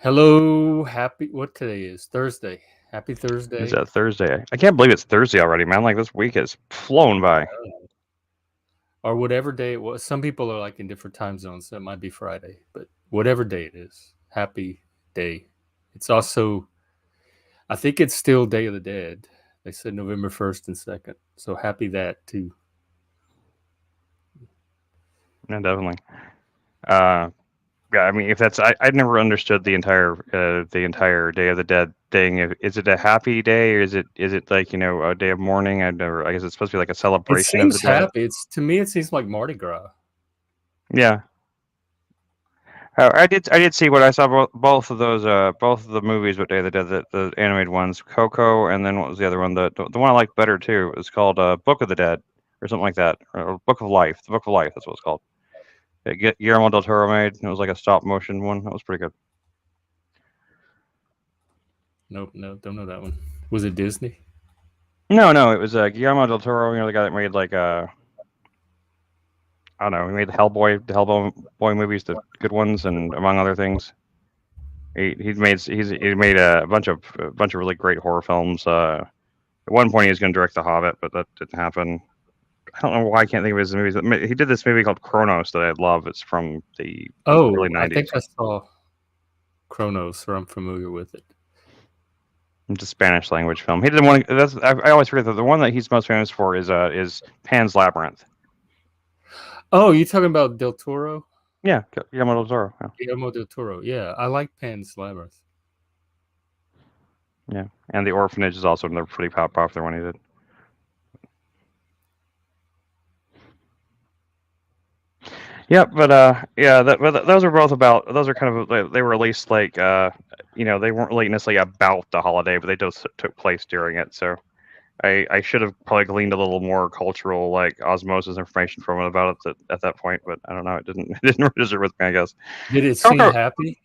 Hello, happy what today is? Thursday. Happy Is Thursday. that Thursday? I can't believe it's Thursday already, man. Like this week has flown by. Or whatever day it was. Some people are like in different time zones, so it might be Friday, but whatever day it is, happy day. It's also I think it's still Day of the Dead. They said November 1st and 2nd. So happy that too. Yeah, definitely. Uh, yeah, I mean, if that's I never understood the entire Day of the Dead thing. Is it a happy day or is it like a day of mourning? I guess it's supposed to be like a It celebration of the seems dead. happy. It's to me it seems like Mardi Gras. Yeah. I did see what I saw both of those both of the movies with Day of the Dead, the animated ones, Coco, and then what was the other one? The one I liked better too. It was called Book of the Dead or something like that, or Book of Life. The Book of Life. That's what it's called. Guillermo del Toro made. It was like a stop motion one. That was pretty good. Nope, no, don't know that one. Was it Disney? No, no, it was Guillermo del Toro. The guy that made like I don't know. He made the Hellboy movies, the good ones, and among other things, he made a bunch of really great horror films. At one point, he was going to direct The Hobbit, but that didn't happen. I don't know why I can't think of his movies. He did this movie called Kronos that I love. It's from the early Oh, I think '90s. I saw Chronos, or I'm familiar with it. It's a Spanish language film. He did one. I always forget that the one that he's most famous for is Pan's Labyrinth. Oh, you talking about Del Toro? Yeah, Guillermo del Toro. Yeah, Guillermo del Toro. Yeah, I like Pan's Labyrinth. yeah. And The Orphanage is also another pretty popular one he did. Yep, but yeah, those are both about. Those are kind of they were released like they weren't really necessarily about the holiday, but they just took place during it. So I should have probably gleaned a little more cultural like osmosis information from it about it at that point, but I don't know. It didn't it didn't register with me, I guess. Did it seem Coco. happy?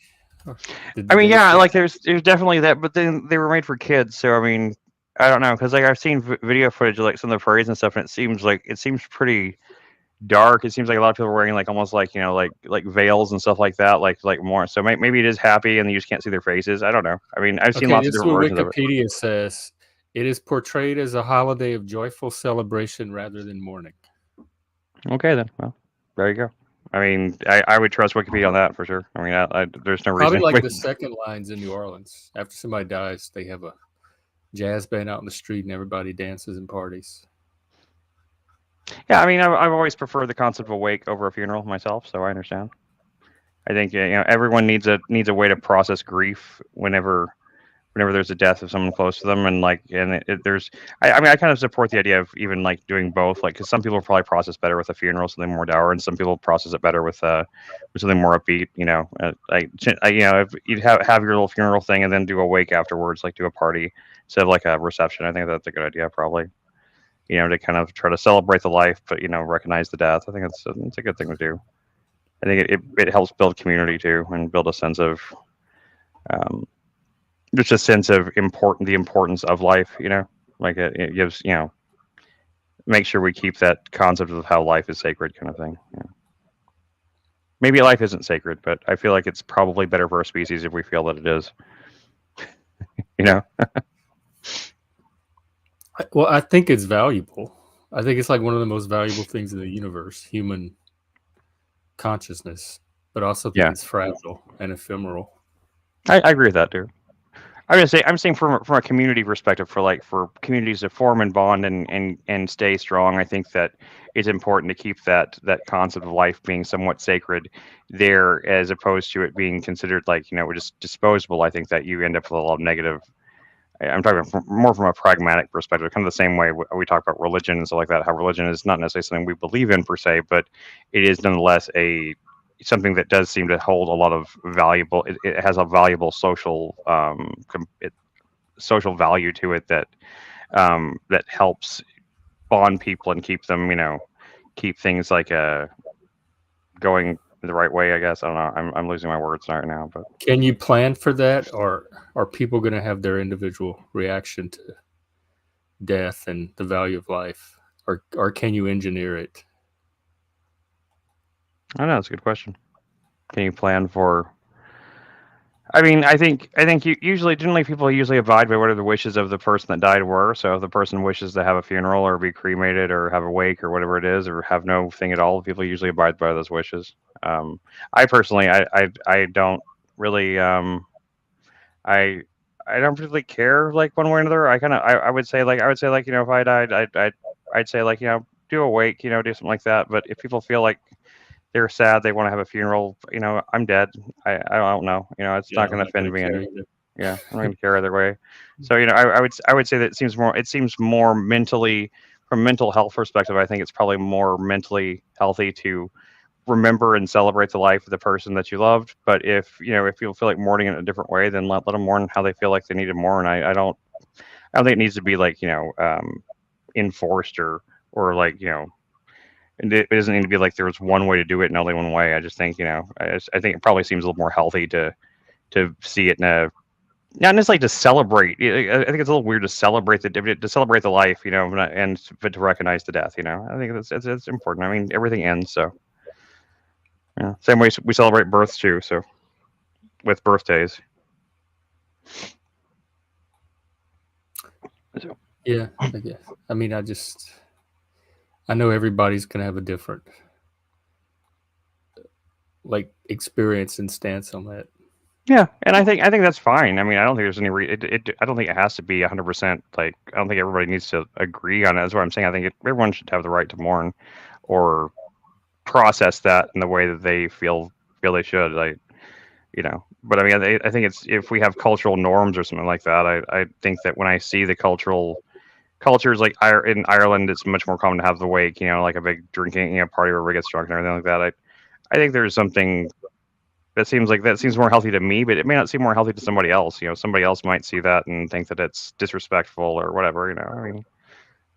Or did I the mean, day yeah, seem like there's definitely that, but then they were made for kids, so I mean, I don't know, because like I've seen video footage of like some of the parades and stuff, and it seems pretty dark. It seems like a lot of people are wearing like almost like like veils and stuff like that, like more. So maybe it is happy, and you just can't see their faces. I don't know. I mean, I've seen okay? lots of This is different what versions of it. Wikipedia says. It is portrayed as a holiday of joyful celebration rather than mourning. Okay, then. Well, there you go. I mean, I would trust Wikipedia on that for sure. I mean, there's no Probably reason. like Wait. the second lines in New Orleans. After somebody dies, they have a jazz band out in the street and everybody dances and parties. Yeah, I mean, I've always preferred the concept of a wake over a funeral myself, so I understand. I think everyone needs a way to process grief whenever there's a death of someone close to them, and there's I mean I kind of support the idea of even like doing both, like because some people probably process better with a funeral, something more dour, and some people process it better with something more upbeat, if you'd have your little funeral thing and then do a wake afterwards, like do a party instead of like a reception. I think that's a good idea, probably, to kind of try to celebrate the life, but recognize the death. I think it's a good thing to do. I think it helps build community too, and build a sense of um, just a sense of the importance of life. Like it gives make sure we keep that concept of how life is sacred, kind of thing. Maybe life isn't sacred, but I feel like it's probably better for our species if we feel that it is. You know? Well, I think it's valuable. I think it's like one of the most valuable things in the universe, human consciousness, but I also think Yeah, it's fragile and ephemeral. I agree with that too. I'm saying from a community perspective, for communities to form and bond and stay strong. I think that it's important to keep that concept of life being somewhat sacred there, as opposed to it being considered like just disposable. I think that you end up with a lot of negative. I'm talking more from a pragmatic perspective, kind of the same way we talk about religion and stuff like that. How religion is not necessarily something we believe in per se, but it is nonetheless a something that does seem to hold a lot of valuable. It has a valuable social value to it that helps bond people and keep them, keep things like going the right way. I guess I don't know. I'm losing my words right now, but Can you plan for that, or are people going to have their individual reaction to death and the value of life, or can you engineer it? I don't know. It's a good question. Can you plan for? I mean, I think generally people usually abide by whatever the wishes of the person that died were. So if the person wishes to have a funeral or be cremated or have a wake or whatever it is, or have no thing at all, people usually abide by those wishes. I personally, I don't really, I I don't really care like one way or another. I would say like if I died, I'd say like do a wake, do something like that. But if people feel like they're sad, they want to have a funeral, I'm dead. I don't know, it's Yeah, not I'm going to not offend gonna me care any. either. Yeah, I'm not going to care either way. So I would say that it seems more mentally, from mental health perspective. I think it's probably more mentally healthy to remember and celebrate the life of the person that you loved. But if you feel like mourning in a different way, then let them mourn how they feel like they need to mourn. I don't think it needs to be like enforced or like and it doesn't need to be like there's one way to do it and only one way. I just think I think it probably seems a little more healthy to see it in a not necessarily to celebrate. I think it's a little weird to celebrate the life, but to recognize the death. I think it's important. I mean, everything ends, so yeah. Same way we celebrate births too. So with birthdays. So, Yeah, I guess. I mean, I know everybody's gonna have a different like experience and stance on that. yeah, and I think that's fine. I mean, I don't think there's any I don't think it has to be 100%. Like, I don't think everybody needs to agree on it. That's what I'm saying. I think everyone should have the right to mourn or process that in the way that they feel they should. Like, but I mean, I think it's if we have cultural norms or something like that. I think that when I see the cultures like in Ireland, it's much more common to have the wake. Like a big drinking party where everybody gets drunk and everything like that. I think there's something that seems more healthy to me, but it may not seem more healthy to somebody else. Somebody else might see that and think that it's disrespectful or whatever. I mean,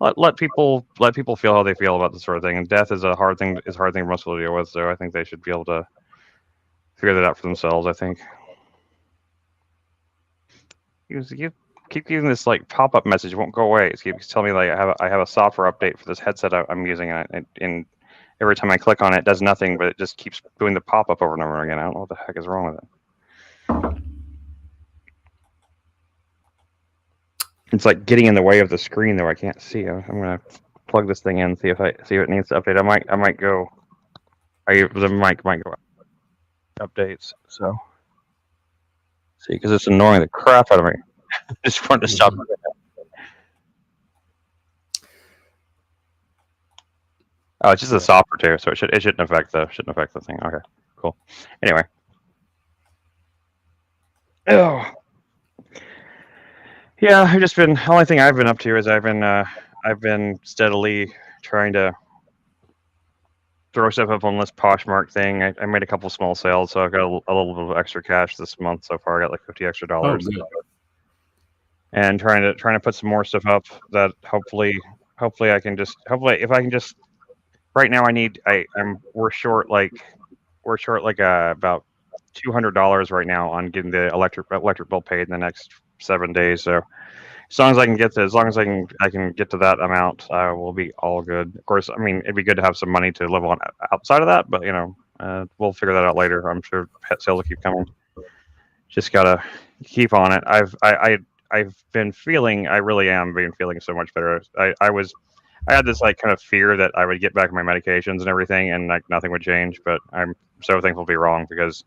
let people feel how they feel about this sort of thing. And death is a hard thing. Is a hard thing for most people to deal with. So I think they should be able to figure that out for themselves. I think you keep getting this like pop up message. It won't go away. It keeps telling me like I have a software update for this headset I'm using, and every time I click on it, it does nothing, but it just keeps doing the pop up over and over again. I don't know what the heck is wrong with it. It's like getting in the way of the screen, though. I can't see. I'm gonna plug this thing in, see if it needs to update. I might go. The mic might go updates. So see, because it's annoying the crap out of me. Just wanted to stop. Oh, it's just a software too, so it shouldn't affect the thing. Okay, cool. Anyway. Oh. Yeah, I've just been. The only thing I've been up to is I've been steadily trying to throw stuff up on this Poshmark thing. I made a couple small sales, so I've got a little bit of extra cash this month so far. I got like $50 extra. Oh, good. And trying to put some more stuff up that hopefully I can just if I can just right now we're short like about $200 right now on getting the electric bill paid in the next 7 days. So as long as I can get to that amount, we'll be all good. Of course, I mean it'd be good to have some money to live on outside of that, but we'll figure that out later. I'm sure pet sales will keep coming. Just gotta keep on it. I've been feeling. I really am feeling so much better. I had this like kind of fear that I would get back my medications and everything, and like nothing would change. But I'm so thankful to be wrong because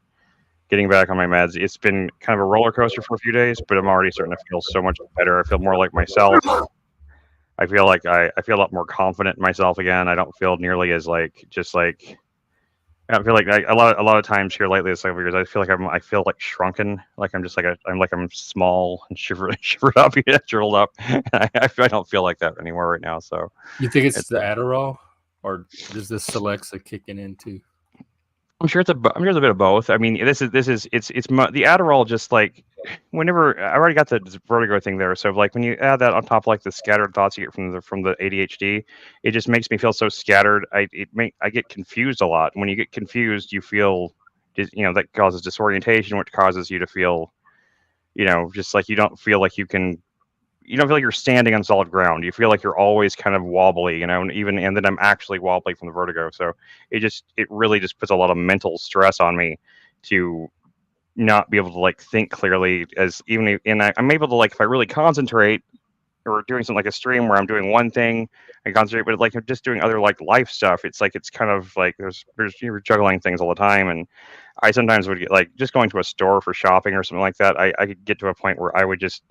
getting back on my meds, it's been kind of a roller coaster for a few days. But I'm already starting to feel so much better. I feel more like myself. I feel like I feel a lot more confident in myself again. I don't feel nearly as I don't feel like a lot of times here lately, this years, I feel like I feel like shrunken, like I'm just like I'm small and shivered up, shriveled up. I don't feel like that anymore right now. So You think it's the Adderall, or does this Celexa kicking in too? I'm sure it's a bit of both. I mean, the Adderall just like whenever I already got the vertigo thing there, so like when you add that on top of like the scattered thoughts you get from the ADHD, it just makes me feel so scattered. I get confused a lot. When you get confused, you feel that causes disorientation, which causes you to feel just like you don't feel like you're standing on solid ground. You feel like you're always kind of wobbly, and then I'm actually wobbly from the vertigo. So it really just puts a lot of mental stress on me to not be able to like think clearly as even and I'm able to like if I really concentrate or doing something like a stream where I'm doing one thing and concentrate, but like I'm just doing other like life stuff. It's like it's kind of like there's you're juggling things all the time, and I sometimes would get like just going to a store for shopping or something like that. I could get to a point where I would just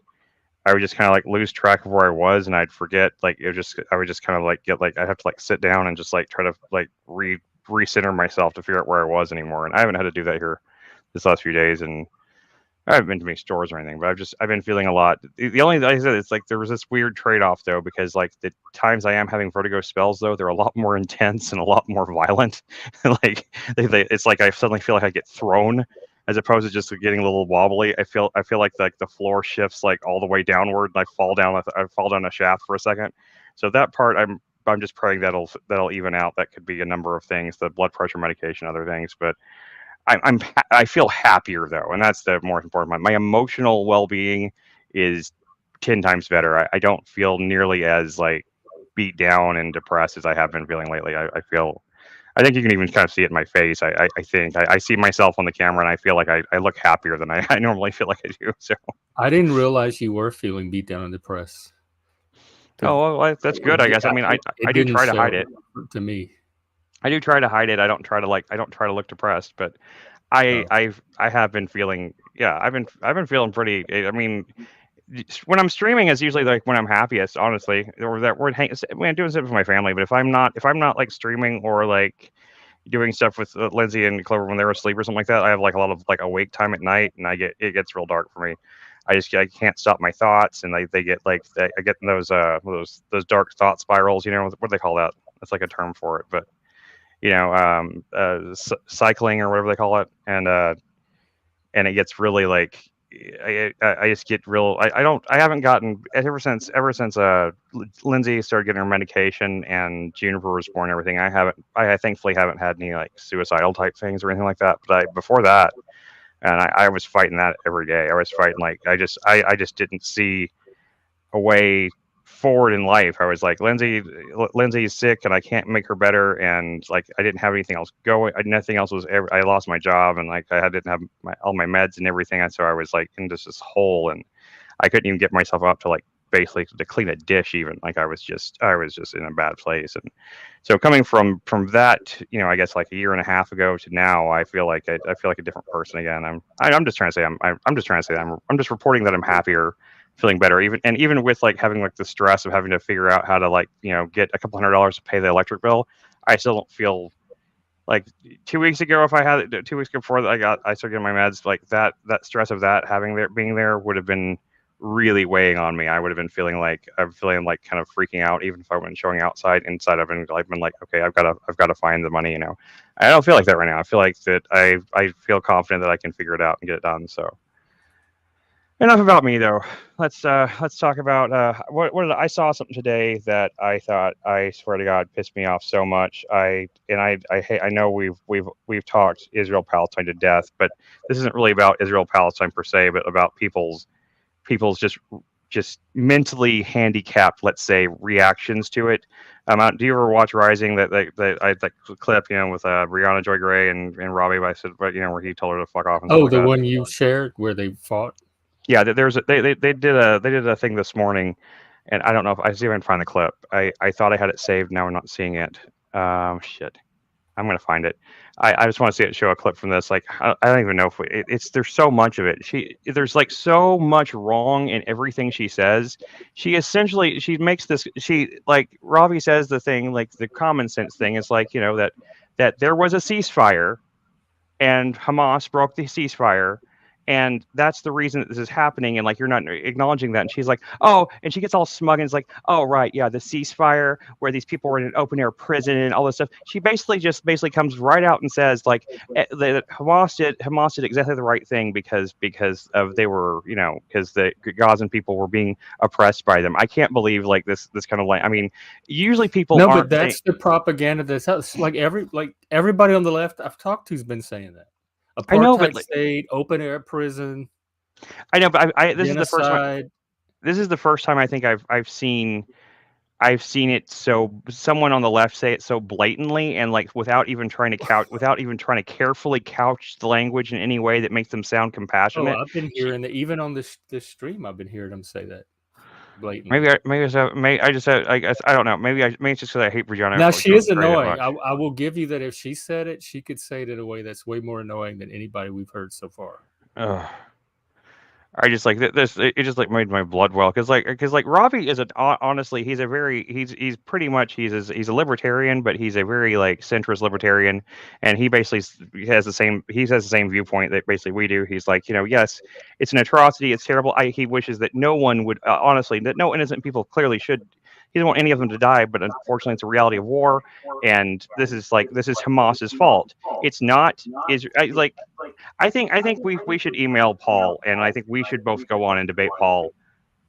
kind of like lose track of where I was, and I'd forget like I would just kind of like get like I have to like sit down and just like try to like recenter myself to figure out where I was anymore. And I haven't had to do that here this last few days, and I haven't been to many stores or anything, but I've been feeling a lot. The only like I said, it's like there was this weird trade off though, because like the times I am having vertigo spells though, they're a lot more intense and a lot more violent. Like it's like I suddenly feel like I get thrown as opposed to just getting a little wobbly. I feel like the floor shifts like all the way downward and I fall down a shaft for a second. So that part I'm just praying that'll even out. That could be a number of things, the blood pressure medication, other things, but I feel happier though, and that's the more important one. My emotional well-being is 10 times better. I don't feel nearly as like beat down and depressed as I have been feeling lately. I think you can even kind of see it in my face. I think I see myself on the camera and I feel like I look happier than I normally feel like I do. So I didn't realize you were feeling beat down and depressed. well, that's good, I guess. I mean, I do didn't try to show hide it. to me. I do try to hide it. I don't try to look depressed, but Oh. I have been feeling I've been feeling pretty. I mean, when I'm streaming is usually like when I'm happiest, honestly, or that when I'm doing stuff with my family. But if I'm not like streaming or like doing stuff with Lindsay and Clover when they're asleep or something like that, I have like a lot of like awake time at night, and it gets real dark for me. I can't stop my thoughts, and they get like I get in those dark thought spirals. You know what do they call that? That's like a term for it, but you know, cycling or whatever they call it, and it gets really like I just get real. I haven't gotten ever since Lindsay started getting her medication and Juniper was born and everything. I thankfully haven't had any like suicidal type things or anything like that. But before that, and I was fighting that every day. I was fighting like I just didn't see a way forward in life. I was like, Lindsay's sick and I can't make her better. And like, I didn't have anything else going. Nothing else was ever, I lost my job and like, didn't have all my meds and everything. And so I was like in this hole and I couldn't even get myself up to like basically to clean a dish even. Like I was just in a bad place. And so coming from that, you know, I guess like a year and a half ago to now, I feel like I feel like a different person again. I'm just trying to say I'm just trying to say I'm just reporting that I'm happier, feeling better, even with like having like the stress of having to figure out how to like, you know, get a couple $100 to pay the electric bill. I still don't feel like 2 weeks ago, if I had it 2 weeks before that I started getting my meds, like that stress of that being there would have been really weighing on me. I would have been feeling like kind of freaking out, even if I wasn't showing outside. Inside, I've been like, okay, I've got to find the money. You know, I don't feel like that right now. I feel like that I feel confident that I can figure it out and get it done. So. Enough about me, though. Let's talk about I saw something today that I thought, I swear to God, pissed me off so much. I know we've talked Israel Palestine to death, but this isn't really about Israel Palestine per se, but about people's just mentally handicapped, let's say, reactions to it. Do you ever watch Rising? That clip, you know, with Brianna Joy Gray and Robbie, but you know, where he told her to fuck off. And Oh, the like one you shared where they fought. Yeah, they did a thing this morning, and I don't know if I see if I can find the clip. I thought I had it saved. Now I'm not seeing it. Shit. I'm gonna find it. I just want to see it show a clip from this. Like I don't even know if it's there's so much of it. There's like so much wrong in everything she says. She makes this. Like Robbie says the thing, like the common sense thing is like, you know, that there was a ceasefire, and Hamas broke the ceasefire. And that's the reason that this is happening. And like, you're not acknowledging that. And she's like, oh, and she gets all smug and is like, oh, right. Yeah. The ceasefire where these people were in an open air prison and all this stuff. She basically comes right out and says like that Hamas did exactly the right thing because of they were, you know, because the Gazan people were being oppressed by them. I can't believe like this kind of like, I mean, usually people no, but that's the propaganda that's like everybody on the left I've talked to has been saying that. Apartheid I know, but state, open air prison. I know, but this genocide. is the first time I think I've seen I've seen it someone on the left say it so blatantly and like without even trying to carefully couch the language in any way that makes them sound Oh, compassionate. I've been hearing that even on this stream. I've been hearing them say that blatantly. I don't know. Maybe it's just because I hate Brianna Now she Jones is Gray that annoying. much. I will give you that. If she said it, she could say it in a way that's way more annoying than anybody we've heard so far. Ugh. I just like this. It just like made my blood well because Ravi is honestly he's pretty much he's a libertarian, but he's a very like centrist libertarian, and he basically has the same viewpoint that basically we do. He's like, yes, it's an atrocity, it's terrible. He wishes that no one would honestly, that no innocent people clearly should. He doesn't want any of them to die, but unfortunately, it's a reality of war, and this is Hamas's fault. It's not is like I think we should email Paul, and I think we should both go on and debate Paul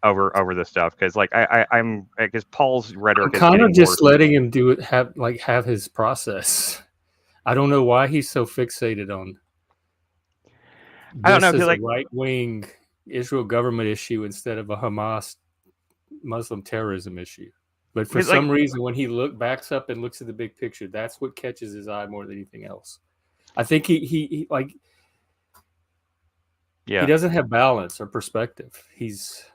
over this stuff because like I'm because Paul's I'm rhetoric is kind of getting just worse. letting him do it. Have his process. I don't know why he's so fixated on I don't know this because as a like right wing Israel government issue instead of a Hamas Muslim terrorism issue. But for because like some reason, when he backs up and looks at the big picture, that's what catches his eye more than anything else. I think he like he yeah. doesn't have balance or perspective. He's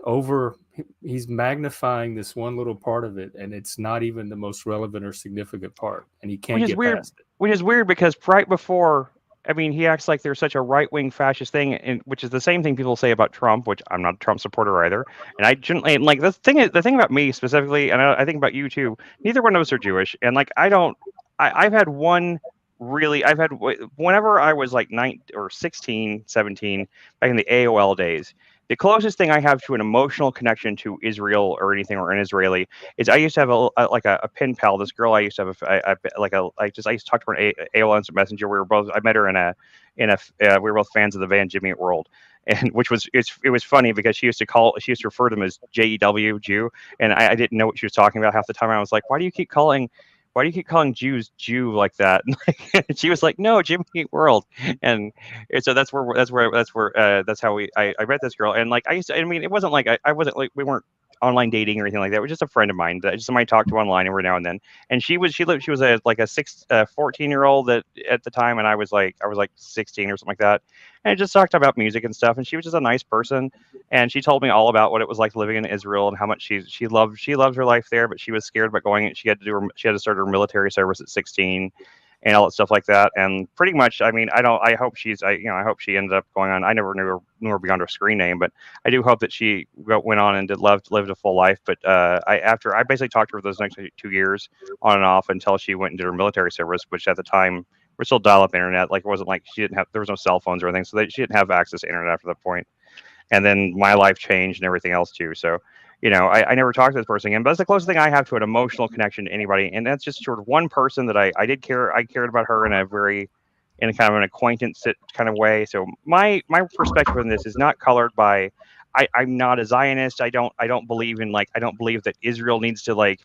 magnifying this one little part of it, and it's not even the most relevant or significant part, and he Which can't is get weird. past it. Which is weird because right before, I mean, he acts like there's such a right wing fascist thing, and which is the same thing people say about Trump, which I'm not a Trump supporter either. And I generally and like the thing about me specifically, and I think about you too. Neither one of us are Jewish, and like I don't. I've had one really. Whenever I was like 16, 17, back in the AOL days. The closest thing I have to an emotional connection to Israel or anything or an Israeli is I used to have a pen pal. This girl I used to have I used to talk to her in AOL Instant Messenger. I met her we were both fans of the band Jimmy Eat World, and it was funny because she used to refer to them as JEW Jew, and I didn't know what she was talking about half the time. I was like, why do you keep calling Jews Jew like that? And she was like, no, Jimmy Eat World, and so that's how I met this girl, and like I mean, it wasn't like I wasn't like we weren't online dating or anything like that. It was just a friend of mine that just somebody I talked to online every now and then. And she was a like a 14-year-old that at the time, and I was like 16 or something like that. And I just talked about music and stuff. And she was just a nice person. And she told me all about what it was like living in Israel and how much she loved her life there, but she was scared about going. She had to start her military service at 16 and all that stuff like that. And pretty much, I mean, I hope I hope she ended up going on. I never knew her beyond her screen name, but I do hope that she went on and lived a full life. But I basically talked to her those next 2 years on and off until she went and did her military service, which at the time we're still dial-up internet. Like it wasn't like there was no cell phones or anything, so she didn't have access to internet after that point. And then my life changed and everything else too. So I never talked to this person again, but that's the closest thing I have to an emotional connection to anybody. And that's just sort of one person that I cared about her in a kind of an acquaintance kind of way. So my perspective on this is not colored by, I'm not a Zionist. I don't believe in I don't believe that Israel needs to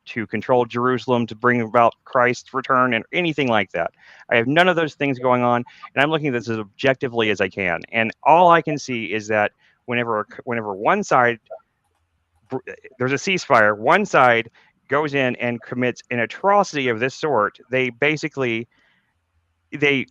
to control Jerusalem to bring about Christ's return and anything like that. I have none of those things going on. And I'm looking at this as objectively as I can. And all I can see is that whenever one side, there's a ceasefire, one side goes in and commits an atrocity of this sort, they basically they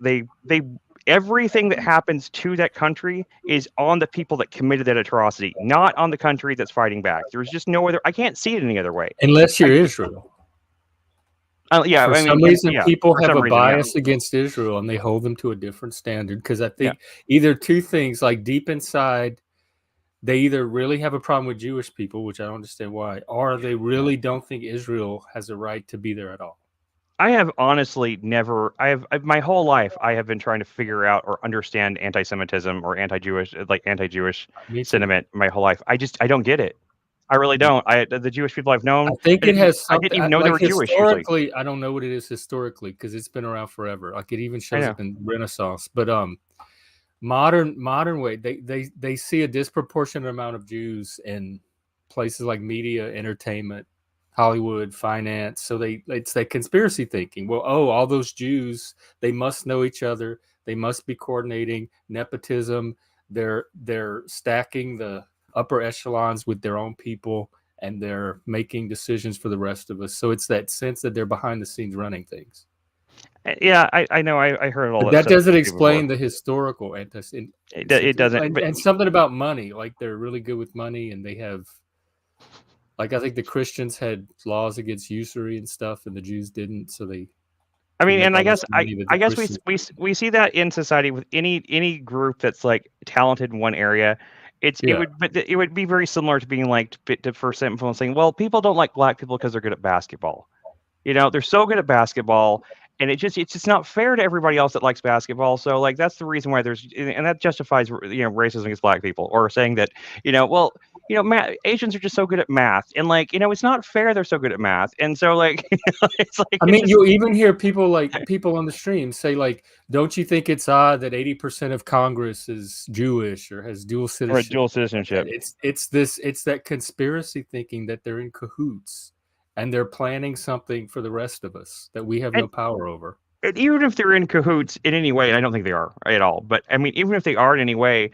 everything that happens to that country is on the people that committed that atrocity, not on the country that's fighting back. There's just no other. I can't see it any other way. Unless you're Israel. Yeah, For I mean, some reason, people for have some a reason, yeah. bias against Israel and they hold them to a different standard because I Yeah. think either two things, like deep inside, they either really have a problem with Jewish people, which I don't understand why, or they really don't think Israel has a right to be there at all. I have honestly never. My whole life I have been trying to figure out or understand anti-Semitism or anti-Jewish Me too. sentiment my whole life. I don't get it. I really don't. The Jewish people I've known, I think it has I something. didn't even know they were Jewish usually. Historically, I don't know what it is historically because it's been around forever. Like it even I shows know. up in Renaissance. But modern way, they see a disproportionate amount of Jews in places like media, entertainment, Hollywood, finance. So it's that conspiracy thinking. Well, all those Jews, they must know each other. They must be coordinating nepotism. They're stacking the upper echelons with their own people, and they're making decisions for the rest of us. So it's that sense that they're behind the scenes running things. Yeah, I know. I heard all But that that stuff doesn't before. explain the historical It doesn't. But and something about money. Like they're really good with money, and they have, like, I think the Christians had laws against usury and stuff, and the Jews didn't. So they I could mean, make and I all this guess money that the I guess Christians. we see that in society with any group that's like talented in one area. Yeah. It would be very similar to being like to first example saying, well, people don't like black people because they're good at basketball. You know, they're so good at basketball, and it's just not fair to everybody else that likes basketball. So like that's the reason why there's and that justifies racism against black people, or saying that well Asians are just so good at math, and like it's not fair they're so good at math, and so like it's like I it's mean, just you'll even hear people on the stream say, like, don't you think it's odd that 80% of Congress is Jewish or has dual or citizenship? dual citizenship. It's that conspiracy thinking that they're in cahoots and they're planning something for the rest of us that we have no power over. And even if they're in cahoots in any way, and I don't think they are at all, but I mean, even if they are in any way,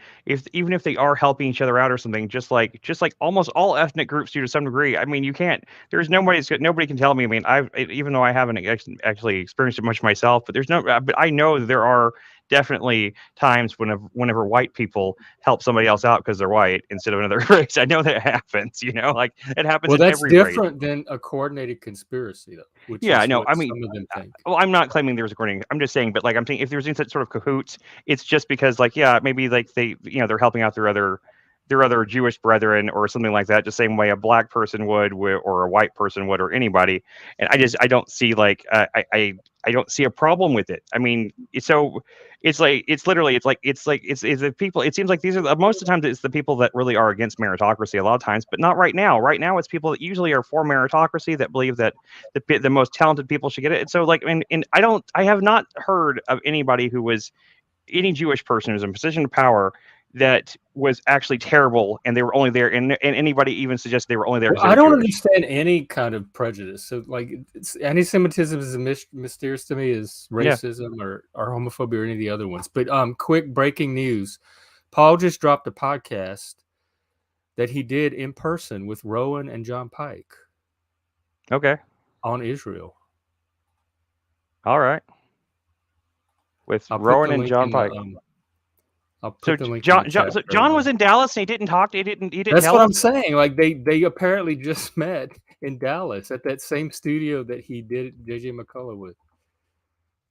even if they are helping each other out or something, just like almost all ethnic groups do to some degree. I mean, you can't. There's nobody can tell me. I mean, even though I haven't actually experienced it much myself, but but I know that there are definitely times whenever white people help somebody else out because they're white instead of another race. I know that happens. Like it happens Well, in that's every race. different than a coordinated conspiracy, though, which Yeah, I is know. what I mean, some of them think. well, I'm not claiming there's a coordinating. I'm just saying, but like I'm saying, if there's any such sort of cahoots, it's just because like maybe like they're helping out their other Jewish brethren or something like that, the same way a black person would or a white person would or anybody. And I don't see like I don't see a problem with it. I mean, it's literally it's the people. It seems like these are most of the times it's the people that really are against meritocracy a lot of times, but not right now. Right now, it's people that usually are for meritocracy that believe that the most talented people should get it. And so like and I have not heard of anybody who was any Jewish person who's in a position of power that was actually terrible, and they were only there, and anybody even suggests they were only there because I don't Jewish. understand any kind of prejudice. So, like, anti-Semitism is as mysterious to me as racism or homophobia or any of the other ones. But quick breaking news: Paul just dropped a podcast that he did in person with Rowan and John Pike. Okay. On Israel. All right. With Rowan and John Pike. I'll put the link. So John was in Dallas and he didn't talk. He didn't. That's what I'm saying. Like they apparently just met in Dallas at that same studio that he did JJ McCullough with.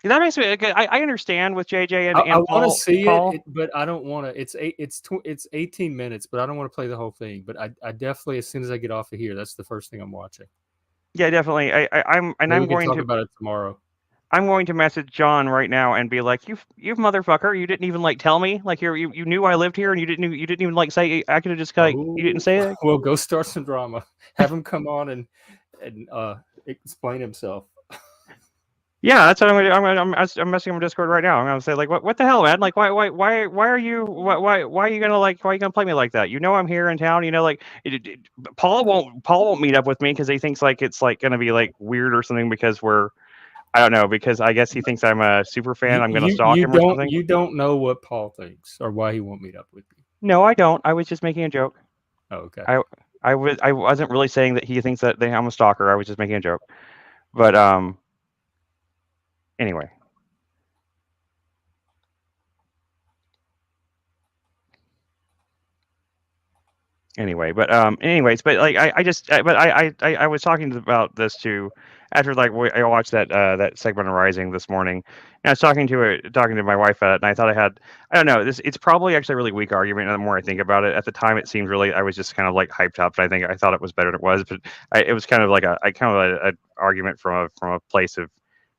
That makes me. I understand with JJ and I want to see Paul. it, but I don't want to. It's 18 minutes, but I don't want to play the whole thing. But I definitely, as soon as I get off of here, that's the first thing I'm watching. Yeah, definitely. I'm going to talk about it tomorrow. I'm going to message John right now and be like, you motherfucker, you didn't even like tell me, like you knew I lived here and you didn't even like say I could have just like you didn't say it. Well, go start some drama. Have him come on and explain himself. Yeah, that's what I'm gonna do. I'm messaging him on Discord right now. I'm gonna say like, what the hell, man? Like, why are you why are you gonna play me like that? You know I'm here in town. Like Paul won't meet up with me because he thinks like it's like gonna be like weird or something because I don't know, because I guess he thinks I'm a super fan. I'm going to stalk him or something. You don't know what Paul thinks or why he won't meet up with you. No, I don't. I was just making a joke. Oh, okay. I wasn't really saying that he thinks that I'm a stalker. I was just making a joke. But anyway. But like I was talking about this too after like I watched that segment of Rising this morning, and I was talking to my wife about it, and I thought I don't know, it's probably actually a really weak argument. And the more I think about it, at the time it seemed really, I was just kind of like hyped up. And I thought it was better than it was, but it was kind of like an argument from a place of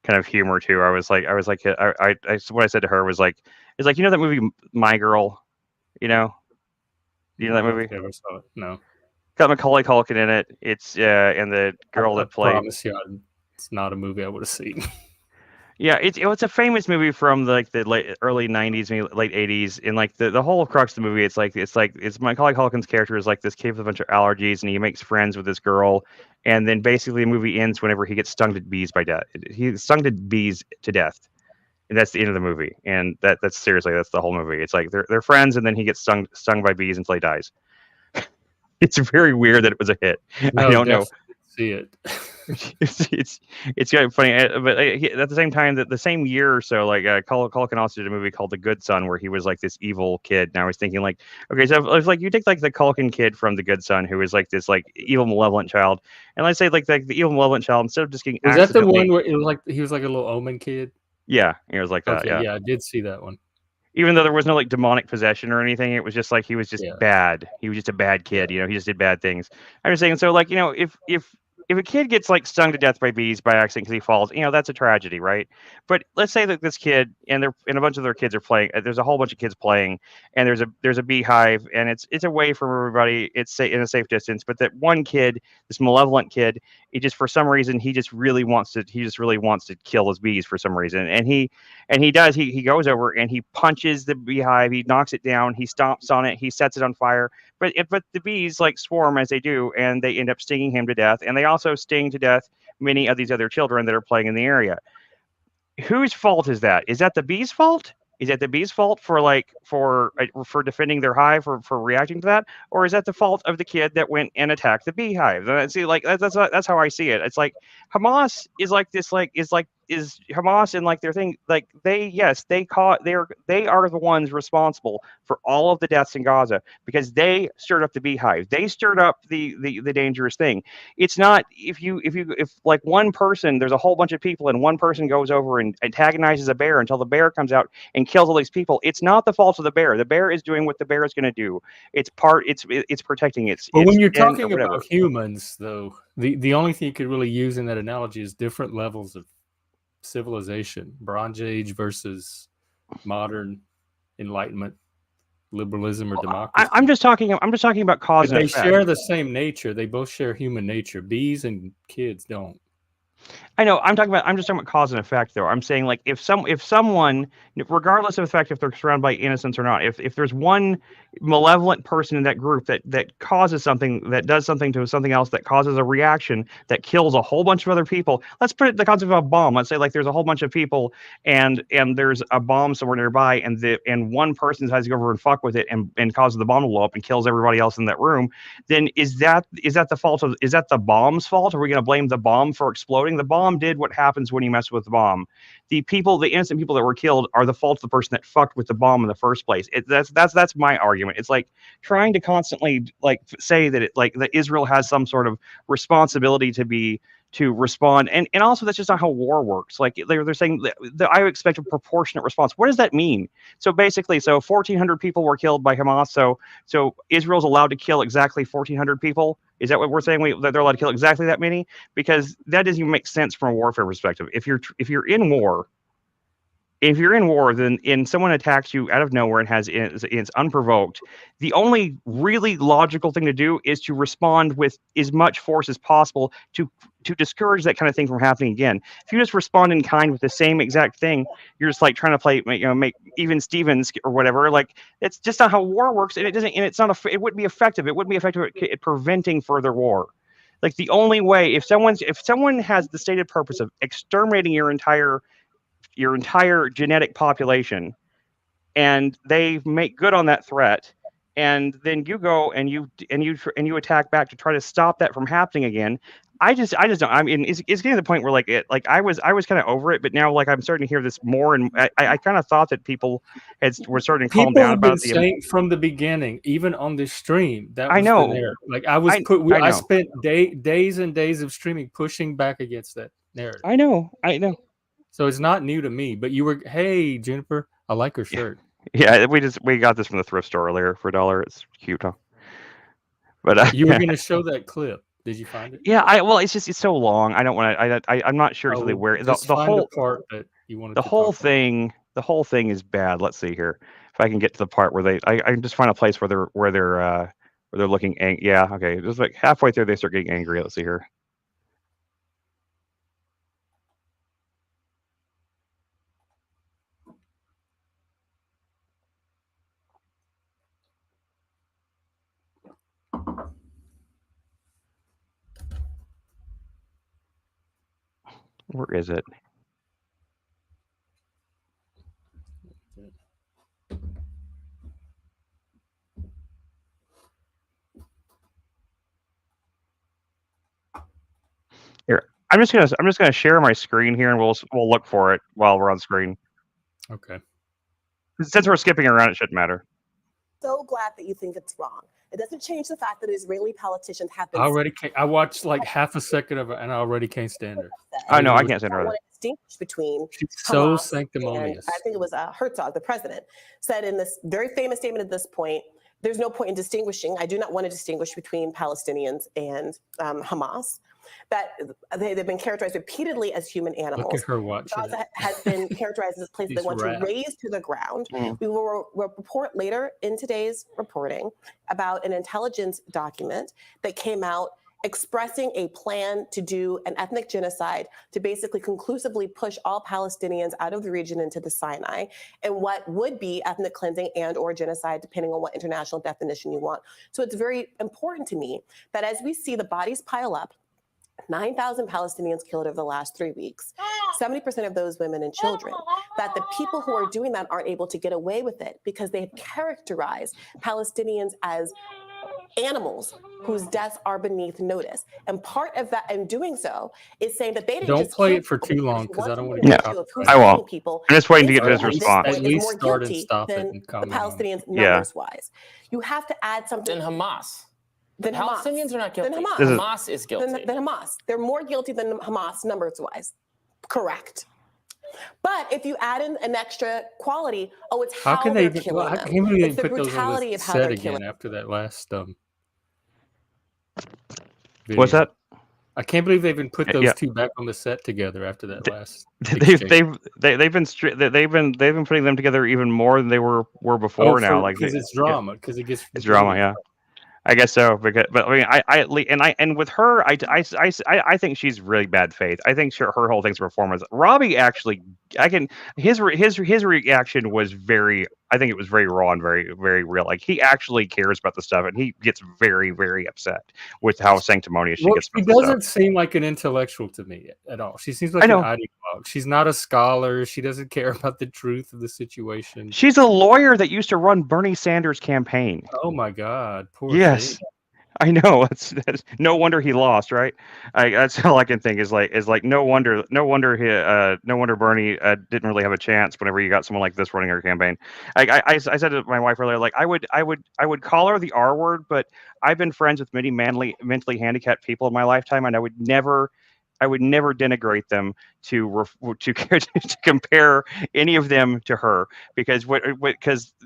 kind of humor too. I was like what I said to her was like, it's like, that movie My Girl, you know that movie? Never saw it. No. Got Macaulay Culkin in it. It's and the girl that played. I promise you, it's not a movie I would have seen. Yeah, it's a famous movie from the early '90s, maybe late '80s. And like the whole crux of the movie, it's Macaulay Culkin's character is like this kid with a bunch of allergies, and he makes friends with this girl. And then basically the movie ends whenever he gets stung to bees by death. He's stung to bees to death. And that's the end of the movie. And that's seriously, that's the whole movie. It's like they're friends, and then he gets stung by bees until he dies. it's very weird that it was a hit. I No, don't know. definitely see it. It's kind of funny, but at the same time, that the same year or so, like Culkin also did a movie called The Good Son, where he was like this evil kid. And I was thinking, like, okay, so if like you take like the Culkin kid from The Good Son, who is like this like evil malevolent child, and let's say like the evil malevolent child, instead of just getting Was that the accidentally, one where it was like he was like a little omen kid? yeah, it was like that, Okay, yeah. yeah, I did see that one. Even though there was no like demonic possession or anything, it was just like he was just Yeah, bad. He was just a bad yeah. kid, he just did bad things. I'm just saying, so like, if a kid gets like stung to death by bees by accident because he falls, that's a tragedy, right? But let's say that this kid and a bunch of their kids are playing. There's a whole bunch of kids playing, and there's a beehive, and it's away from everybody. It's in a safe distance. But that one kid, this malevolent kid, he just for some reason he just really wants to kill his bees for some reason, and he does. He goes over and he punches the beehive. He knocks it down. He stomps on it. He sets it on fire. But the bees like swarm as they do, and they end up stinging him to death. And they also sting to death many of these other children that are playing in the area. Whose fault is that? Is that the bees' fault? Is that the bees' fault for defending their hive for reacting to that, or is that the fault of the kid that went and attacked the beehive? See, like that's how I see it. It's like Hamas is like this, like is Hamas and like their thing, like they are the ones responsible for all of the deaths in Gaza because they stirred up the beehive. They stirred up the dangerous thing. It's not if like one person, there's a whole bunch of people and one person goes over and antagonizes a bear until the bear comes out and kills all these people. It's not the fault of the bear. The bear is doing what the bear is going to do. It's protecting But when you're den or talking whatever. about humans, though, the only thing you could really use in that analogy is different levels of civilization. Bronze Age versus modern Enlightenment, liberalism, or democracy. I'm just talking about cause But and they effect. share the same nature. They both share human nature. Bees and kids don't. I know. I'm just talking about cause and effect, though. I'm saying like if someone, regardless of the fact if they're surrounded by innocence or not, if there's one malevolent person in that group that causes something, that does something to something else, that causes a reaction that kills a whole bunch of other people. Let's put it the concept of a bomb. Let's say like there's a whole bunch of people and there's a bomb somewhere nearby, and one person decides to go over and fuck with it and causes the bomb to blow up and kills everybody else in that room. Then is that the bomb's fault? Are we going to blame the bomb for exploding? The bomb did what happens when you mess with the bomb. The innocent people that were killed, are the fault of the person that fucked with the bomb in the first place. That's my argument. It's like trying to constantly like say that that Israel has some sort of responsibility to respond, and also that's just not how war works. Like they're saying that I expect a proportionate response. What does that mean? So basically, 1,400 people were killed by Hamas. So Israel's allowed to kill exactly 1,400 people. Is that what we're saying? That they're allowed to kill exactly that many? Because that doesn't even make sense from a warfare perspective. If you're in war, then and someone attacks you out of nowhere and it's unprovoked, the only really logical thing to do is to respond with as much force as possible to discourage that kind of thing from happening again. If you just respond in kind with the same exact thing, you're just like trying to play, make even Stevens or whatever. Like it's just not how war works, and it wouldn't be effective. It wouldn't be effective at preventing further war. Like the only way, if someone has the stated purpose of exterminating your entire genetic population, and they make good on that threat, and then you go and you attack back to try to stop that from happening again. I just don't. I mean, it's getting to the point where I was kind of over it, but now like I'm starting to hear this more, and I kind of thought that people were starting to calm People down have been about the. saying from the beginning, even on this stream, that I was the know, narrative. Like I I know, spent days and days of streaming pushing back against that narrative. I know. So it's not new to me. But you were, hey Juniper, I like her shirt. Yeah, we got this from the thrift store earlier for $1. It's cute, huh? But You were going to show that clip. Did you find it? yeah, it's so long. I don't want to. I'm not sure exactly where Just the find the whole part that you wanted the to talk whole about. thing is bad. Let's see here. If I can get to the part where I can just find a place where they're looking yeah, okay. Just like halfway through they start getting angry. Let's see here. Where is it? I'm just gonna share my screen here, and we'll look for it while we're on screen. Okay. Since we're skipping around, it shouldn't matter. So glad that you think it's wrong. It doesn't change the fact that Israeli politicians have been. I watched like half a second of it, and I already can't stand her. I know I can't stand her. Want to distinguish between. She's so Hamas sanctimonious. I think it was Herzog, the president, said in this very famous statement at this point, there's no point in distinguishing. I do not want to distinguish between Palestinians and Hamas. That they've been characterized repeatedly as human animals. Look at her watching. Gaza has been characterized as a place they want to raze to the ground. We will report later in today's reporting about an intelligence document that came out expressing a plan to do an ethnic genocide to basically conclusively push all Palestinians out of the region into the Sinai, and what would be ethnic cleansing and or genocide, depending on what international definition you want. So it's very important to me that as we see the bodies pile up, 9,000 Palestinians killed over the last 3 weeks, 70% of those women and children, that the people who are doing that aren't able to get away with it because they characterize Palestinians as animals whose deaths are beneath notice. And part of that, and doing so, is saying that they didn't Don't just play kill it for people too long because because I don't want to to get get to who's I won't. killing people. I'm just waiting to get to his Israel response. is At least more start and guilty stop it than and the comment on it. Palestinians Yeah. numbers wise. You have to add something. Than Hamas. Than Hamas. Palestinians are not guilty. Than Hamas. Hamas is guilty. Than Hamas. They're more guilty than Hamas numbers wise. Correct. But if you add in an extra quality, it's How how can they they're even? killing How them. can they It's the put those on brutality the of how set they're again killing. after that last video? What's that? I can't believe they even put those Yeah. two back on the set together after that last. They've exchange. they've been putting them together even more than they were before now. Like because it's drama. Because it gets it's drama. Yeah. I guess so, because but I mean, and with her, I think she's really bad faith. I think her whole thing's performance. Robbie actually, his reaction was very. I think it was very raw and very, very real. Like he actually cares about the stuff, and he gets very, very upset with how sanctimonious she gets. She doesn't seem like an intellectual to me at all. She seems like an ideologue. She's not a scholar. She doesn't care about the truth of the situation. She's a lawyer that used to run Bernie Sanders' campaign. Oh my God! Poor yes. thing. I know. That's no wonder he lost, right? That's all I can think is like no wonder Bernie didn't really have a chance whenever you got someone like this running her campaign. I said to my wife earlier, like I would call her the R word, but I've been friends with many mentally handicapped people in my lifetime, and I would never denigrate them to compare any of them to her, because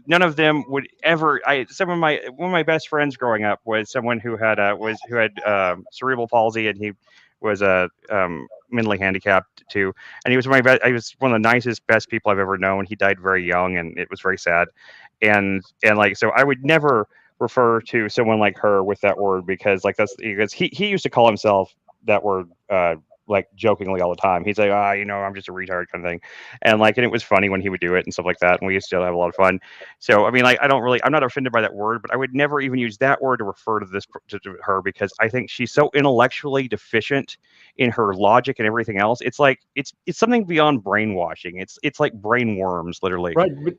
none of them would ever. One of my best friends growing up was someone who had cerebral palsy, and he was mentally handicapped too, and he was one of the nicest, best people I've ever known. He died very young, and it was very sad, and like so I would never refer to someone like her with that word, because he used to call himself that word like jokingly all the time. He's like, I'm just a retard kind of thing, and it was funny when he would do it and stuff like that, and we used to have a lot of fun. So I mean, I'm not offended by that word, but I would never even use that word to refer to her, because I think she's so intellectually deficient in her logic and everything else. It's like it's something beyond brainwashing. It's like brain worms, literally. Right. But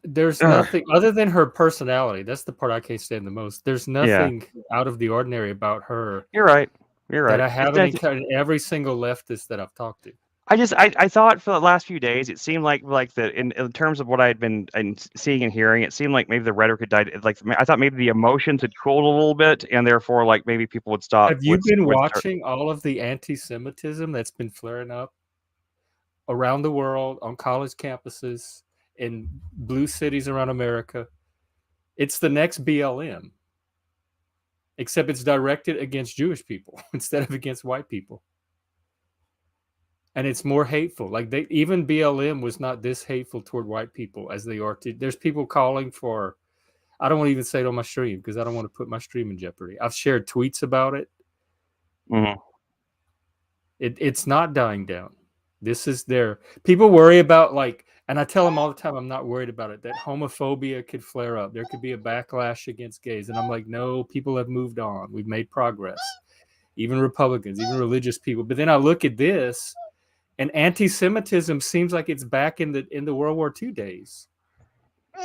there's nothing other than her personality. That's the part I can't stand the most. There's nothing out of the ordinary about her. You're right. That I haven't encountered every single leftist that I've talked to. I thought for the last few days, it seemed like in terms of what I had been seeing and hearing, it seemed like maybe the rhetoric had died. Like I thought maybe the emotions had cooled a little bit, and therefore maybe people would stop. Have you been watching all of the anti-Semitism that's been flaring up around the world on college campuses in blue cities around America? It's the next BLM. Except it's directed against Jewish people instead of against white people. And it's more hateful. Like even BLM was not this hateful toward white people as they are. There's people calling for, I don't want to even say it on my stream because I don't want to put my stream in jeopardy. I've shared tweets about it. Mm-hmm. It's not dying down. This is people worry about and I tell them all the time, I'm not worried about it, that homophobia could flare up. There could be a backlash against gays. And I'm like, no, people have moved on. We've made progress. Even Republicans, even religious people. But then I look at this, and anti-Semitism seems like it's back in the World War II days.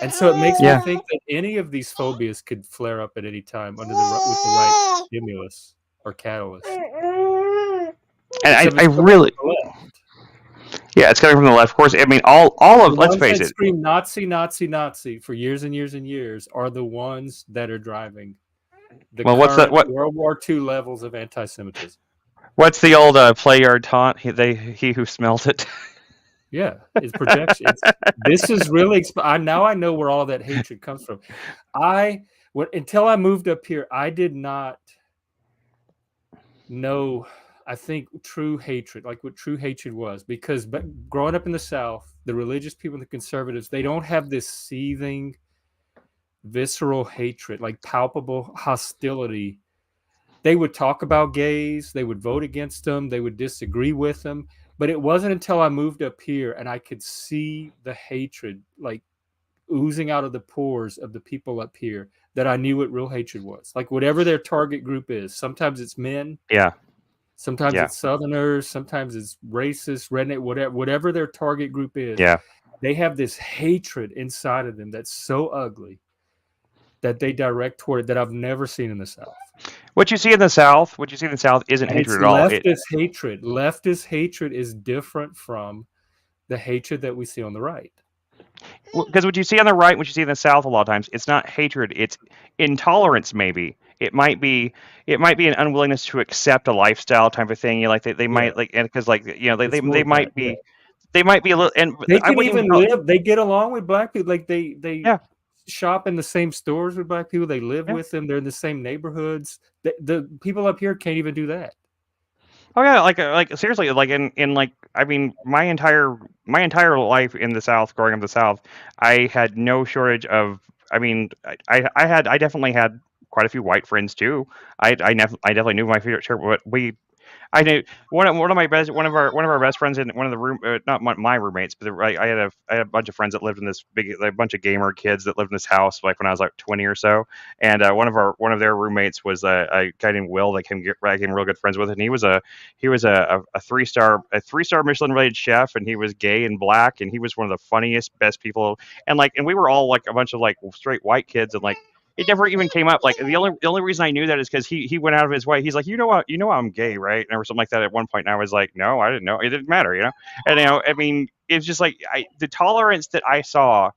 And so it makes me think that any of these phobias could flare up at any time with the right stimulus or catalyst. And I really, yeah, it's coming from the left. Of course, I mean, all of, let's face it, scream Nazi, Nazi, Nazi for years and years and years are the ones that are driving the current World War II levels of anti-Semitism. What's the old play yard taunt? He who smells it. Yeah, it's projection. This is really now I know where all that hatred comes from. Until I moved up here, I did not know, I think, true hatred, like what true hatred was, because growing up in the South, the religious people and the conservatives, they don't have this seething, visceral hatred, like palpable hostility. They would talk about gays, they would vote against them, they would disagree with them. But it wasn't until I moved up here and I could see the hatred like oozing out of the pores of the people up here that I knew what real hatred was. Like whatever their target group is. Sometimes it's men. Yeah. Sometimes it's Southerners. Sometimes it's racist, redneck, whatever their target group is. Yeah. They have this hatred inside of them that's so ugly that they direct toward it that I've never seen in the South. What you see in the South isn't hatred at all. Leftist hatred is different from the hatred that we see on the right. Because what you see on the right, what you see in the South, a lot of times, it's not hatred; it's intolerance. Maybe it might be an unwillingness to accept a lifestyle type of thing. You know, like they might like, and because like you know they might be a little, and they can even live. They get along with black people. Like they shop in the same stores with black people. They live with them. They're in the same neighborhoods. The people up here can't even do that. Oh yeah, like seriously, like in like, I mean, my entire life in the South, growing up in the South, I had no shortage of. I mean, I definitely had quite a few white friends too. I definitely knew my favorite shirt, but I knew one of our best friends in one of the room, not my roommates, but I had a bunch of friends that lived in this a bunch of gamer kids that lived in this house like when I was like 20 or so, and one of their roommates was a guy named Will that I became real good friends with, and he was a 3-star Michelin rated chef, and he was gay and black, and he was one of the funniest, best people, and we were all like a bunch of like straight white kids, and like it never even came up. Like the only reason I knew that is because he went out of his way. He's like, you know I'm gay, right? Or something like that at one point. And I was like, no, I didn't know. It didn't matter, you know. And I mean, it's just like the tolerance that I saw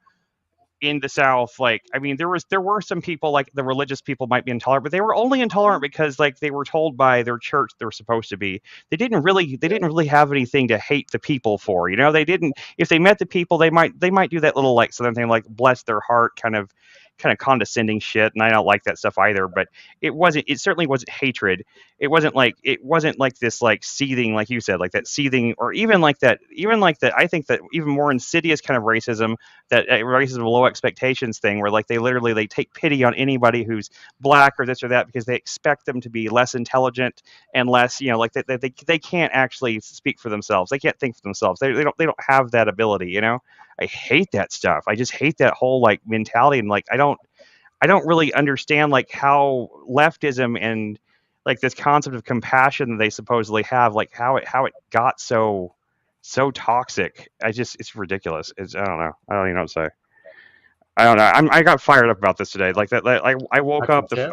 in the South. Like, I mean, there were some people, like the religious people might be intolerant, but they were only intolerant because like they were told by their church they were supposed to be. They didn't really have anything to hate the people for, you know. They didn't. If they met the people, they might do that little like Southern thing, like bless their heart kind of condescending shit, and I don't like that stuff either. But it certainly wasn't hatred. It wasn't like this like seething, like you said, like that seething, or even like that I think that even more insidious kind of racism, that racism low expectations thing, where like they take pity on anybody who's black or this or that because they expect them to be less intelligent and less, you know, like they can't actually speak for themselves. They can't think for themselves. They don't have that ability, you know. I hate that stuff. I just hate that whole like mentality, and like I don't really understand like how leftism and like this concept of compassion that they supposedly have, like how it got so toxic. It's ridiculous. I don't know. I don't even know what to say. I don't know. I got fired up about this today. Like that. Like I woke up today.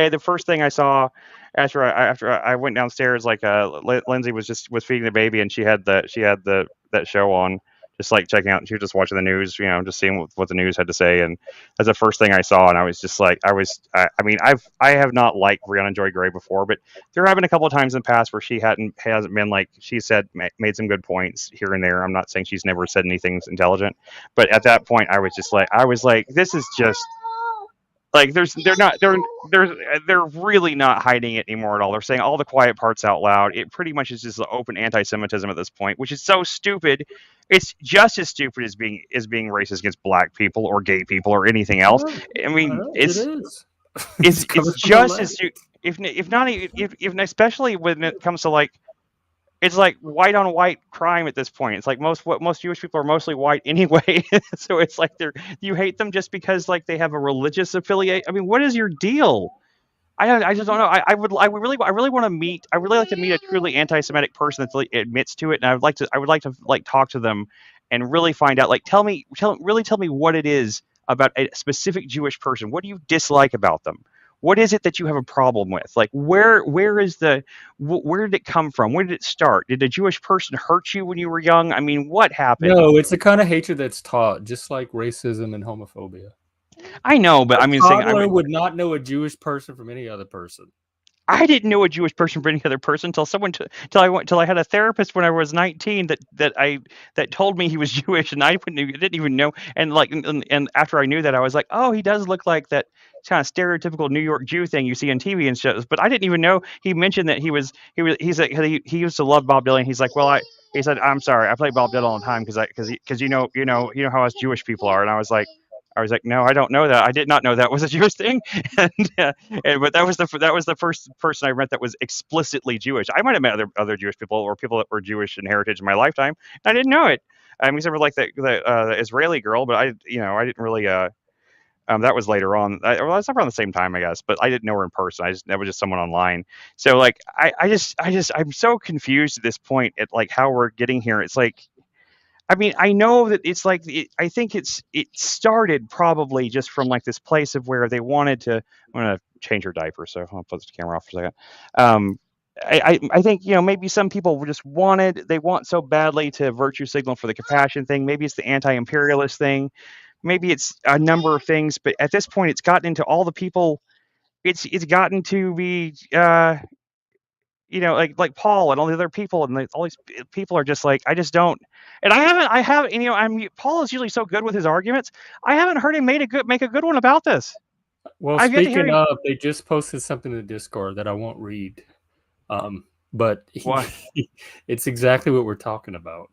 The first thing I saw after I went downstairs, like Lindsay was feeding the baby, and she had that show on, just like checking out, and she was just watching the news, you know, just seeing what the news had to say. And that's the first thing I saw, and I was just like, I mean, I have not liked Brianna Joy Gray before, but there have been a couple of times in the past where she hasn't been like, she made some good points here and there. I'm not saying she's never said anything intelligent, but at that point I was like, this is just like, they're really not hiding it anymore at all. They're saying all the quiet parts out loud. It pretty much is just open anti-Semitism at this point, which is so stupid. It's just as stupid as being racist against black people or gay people or anything else. I mean, it's just as stupid, if not, especially when it comes to like, it's like white on white crime at this point. It's like most Jewish people are mostly white anyway. So it's like you hate them just because like they have a religious affiliate. I mean, what is your deal? I just don't know. I really like to meet a truly anti-Semitic person that like admits to it, and I would like to like talk to them and really find out, like, tell me what it is about a specific Jewish person. What do you dislike about them? What is it that you have a problem with? Like, where did it come from? Where did it start? Did a Jewish person hurt you when you were young? I mean, what happened? No, it's the kind of hatred that's taught, just like racism and homophobia. I know, but a toddler would not know a Jewish person from any other person. I didn't know a Jewish person from any other person until I had a therapist when I was 19 that told me he was Jewish, and I didn't even know. And like, and after I knew that, I was like, oh, he does look like that kind of stereotypical New York Jew thing you see on TV and shows. But I didn't even know he mentioned that he used to love Bob Dylan. He's like, well, he said, I'm sorry, I play Bob Dylan all the time because you know how us Jewish people are. And I was like, no, I don't know that. I did not know that was a Jewish thing. But that was the first person I met that was explicitly Jewish. I might have met other Jewish people or people that were Jewish in heritage in my lifetime. I didn't know it. Except for like the Israeli girl, but I didn't really. That was later on. That's around the same time, I guess. But I didn't know her in person. That was just someone online. So like, I'm so confused at this point at like how we're getting here. It's like, I mean, I know that it's like I think it started probably just from like this place of where they wanted to. I'm gonna change her diaper, so I'll put the camera off for a second. I think maybe some people just want so badly to virtue signal for the compassion thing. Maybe it's the anti-imperialist thing. Maybe it's a number of things, but at this point, it's gotten into all the people. It's gotten to be. Like Paul and all the other people, and all these people are just like, I just don't. And I haven't. Paul is usually so good with his arguments. I haven't heard him make a good one about this. Well, speaking of, they just posted something in the Discord that I won't read, but it's exactly what we're talking about.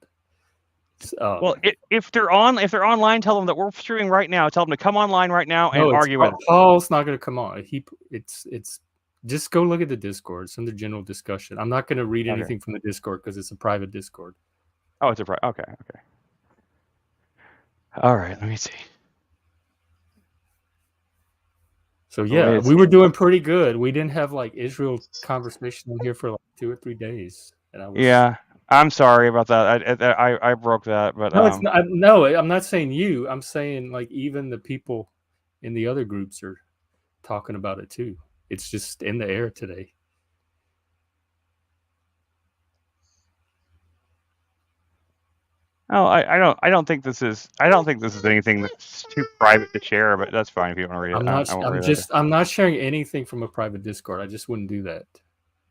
Well, if they're online, tell them that we're streaming right now. Tell them to come online right now and argue with. Paul's not going to come on. It's. Just go look at the Discord. It's under general discussion. I'm not going to read anything from the Discord because it's a private Discord. Oh, it's a private. Okay. All right. Let me see. So yeah, we were doing pretty good. We didn't have like Israel conversation in here for like 2 or 3 days, and I was. Yeah, I'm sorry about that. I broke that, but no, it's not, no, I'm not saying you. I'm saying like even the people in the other groups are talking about it too. It's just in the air today. Oh, I don't think this is anything that's too private to share, but that's fine if you want to read it. I'm not sharing anything from a private Discord. I just wouldn't do that.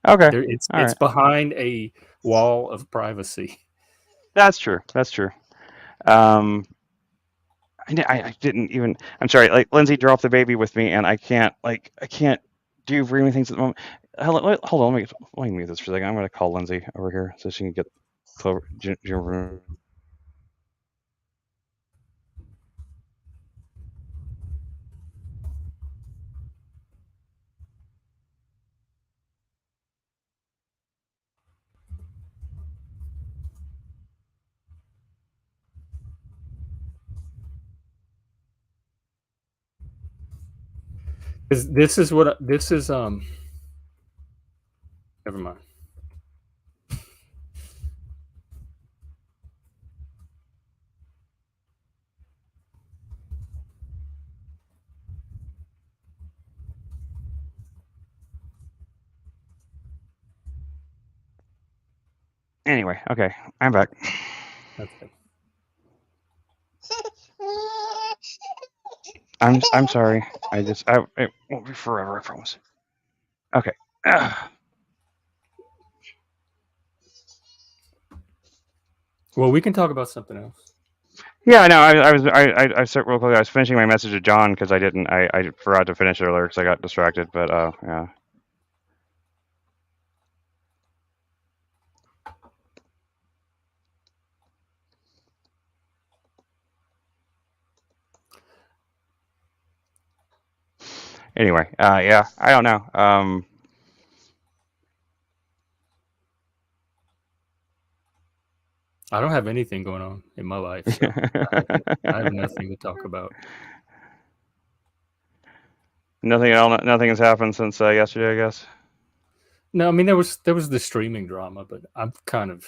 Okay. It's behind a wall of privacy. That's true. I didn't even. I'm sorry. Like Lindsay dropped the baby with me, and I can't do very many things at the moment. Hold on. Let me mute this for a second. I'm going to call Lindsay over here so she can get Clover. This is never mind. Anyway, okay, I'm back. Okay. I'm sorry. It won't be forever, I promise. Okay. Well, we can talk about something else. Yeah, no, I said real quick. I was finishing my message to John because I forgot to finish it earlier because I got distracted. But yeah. Anyway, yeah, I don't know. I don't have anything going on in my life. So I have nothing to talk about. Nothing has happened since yesterday, I guess. No, I mean there was the streaming drama, but I'm kind of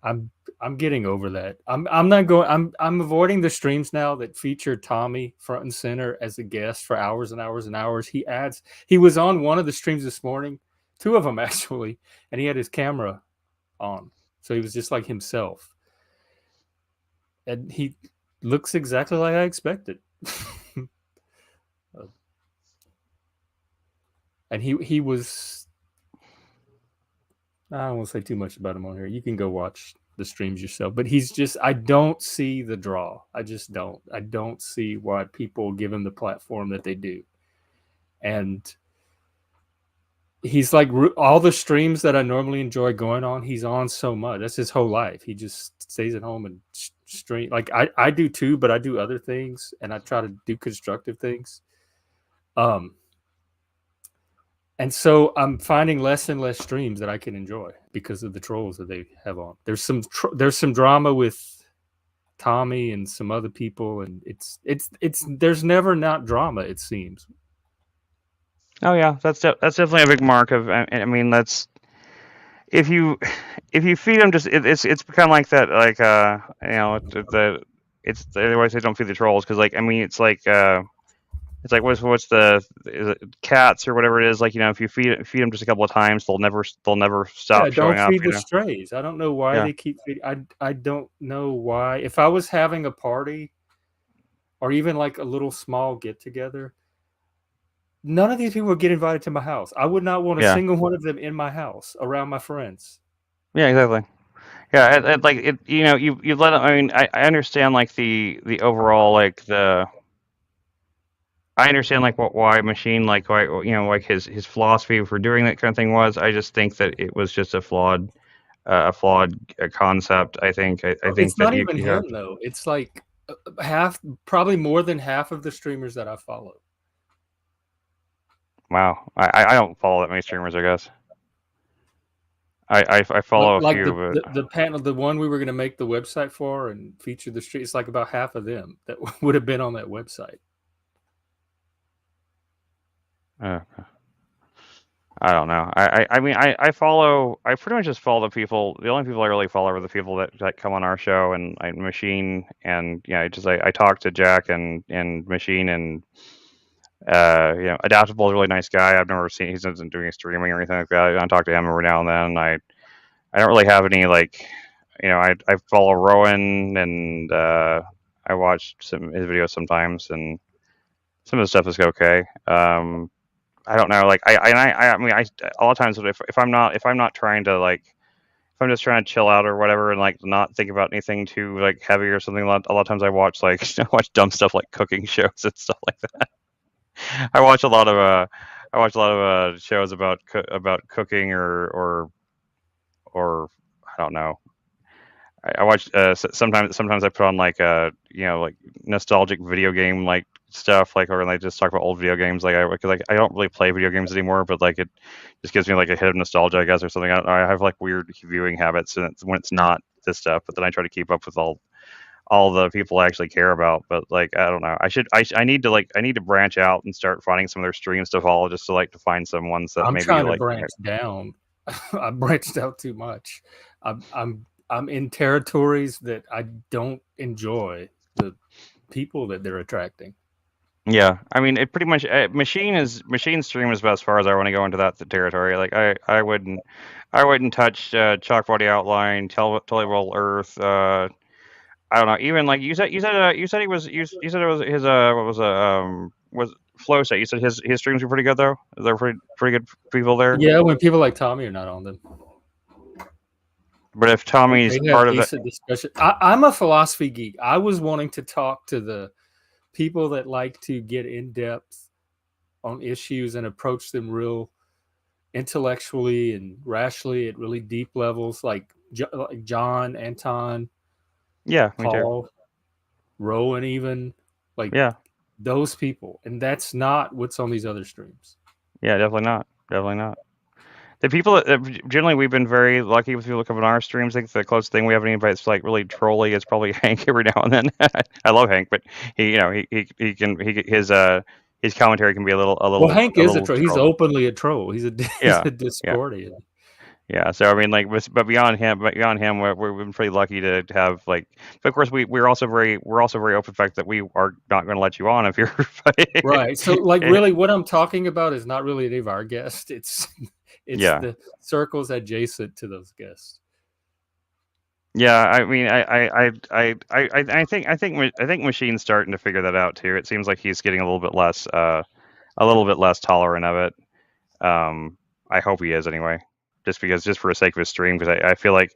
I'm getting over that. I'm not going. I'm avoiding the streams now that feature Tommy front and center as a guest for hours and hours and hours. He was on one of the streams this morning, 2 of them actually, and he had his camera on, so he was just like himself, and he looks exactly like I expected. And he was. I don't want to say too much about him on here. You can go watch the streams yourself, but he's just, I don't see the draw. I just don't. I don't see why people give him the platform that they do. And he's like all the streams that I normally enjoy going on, he's on so much. That's his whole life. He just stays at home and stream. Like I do too, but I do other things and I try to do constructive things. And so I'm finding less and less streams that I can enjoy because of the trolls that they have on. There's some drama with Tommy and some other people, and it's there's never not drama, it seems. Oh yeah, that's definitely a big mark of. I mean, that's if you feed them just it's become like that, like you know, it's otherwise they don't feed the trolls because, like, I mean, it's like what's the, is it cats or whatever it is, like, you know, if you feed them just a couple of times, they'll never stop showing up. Don't feed the strays. I don't know why they keep feeding. I don't know why. If I was having a party or even like a little small get together, none of these people would get invited to my house. I would not want a single one of them in my house around my friends. Yeah, exactly. Yeah, like it, you know, you let them. I mean, I understand like the overall, like I understand like why Machine, like why, you know, like his philosophy for doing that kind of thing was. I just think that it was just a flawed concept. I think it's not even him though. It's like probably more than half of the streamers that I follow. Wow, I don't follow that many streamers, I guess. I follow like a few, the panel, the one we were going to make the website for and feature the street. It's like about half of them that would have been on that website. I don't know. I mean, I pretty much just follow the people. The only people I really follow are the people that come on our show and Machine, and yeah, I talk to Jack and Machine, and you know, Adaptable is a really nice guy. I've never seen, he's not doing streaming or anything like that. I talk to him every now and then. I don't really have any, like, you know, I follow Rowan, and I watch some of his videos sometimes, and some of the stuff is okay. I don't know, like I mean, a lot of times if I'm not trying to, like, if I'm just trying to chill out or whatever and like not think about anything too like heavy or something, a lot of times I watch like dumb stuff like cooking shows and stuff like that. I watch a lot of shows about cooking or I don't know. I watch sometimes I put on like you know, like nostalgic video game like stuff, like, or like just talk about old video games, like I don't really play video games anymore, but like it just gives me like a hit of nostalgia, I guess, or something. I have like weird viewing habits, and when it's not this stuff, but then I try to keep up with all the people I actually care about. But like, I don't know, I need to branch out and start finding some of their streams to follow, just to like to find some ones that I'm maybe trying to like branch down. I branched out too much. I'm in territories that I don't enjoy the people that they're attracting. Yeah, I mean, it pretty much Machine stream is about as far as I want to go into that territory. Like I wouldn't touch Chalk Body Outline, Totally Roll Earth. I don't know. Even like you said it was his was Flow State. You said his streams were pretty good though. They're pretty good people there. Yeah, when people like Tommy are not on them. But if Tommy's part of it, discussion. I'm a philosophy geek. I was wanting to talk to the people that like to get in depth on issues and approach them real intellectually and rationally at really deep levels, like John, Anton, Paul, Rowan, even like those people. And that's not what's on these other streams. Yeah, definitely not. The people that generally we've been very lucky with, people coming on our streams. I think the closest thing we have anybody that's like really trolly is probably Hank every now and then. I love Hank, but his commentary can be a little. Well, Hank is a troll. He's openly a troll. He's a Discordian. Yeah, so I mean, like, but beyond him, we've been pretty lucky to have like. But of course, we're also very open to the fact that we are not going to let you on if you're right. So, like, really, what I'm talking about is not really any of our guests. It's Yeah. the circles adjacent to those guests. Yeah, I mean, I think Machine's starting to figure that out too. It seems like he's getting a little bit less tolerant of it. I hope he is anyway, just for the sake of his stream, because I feel like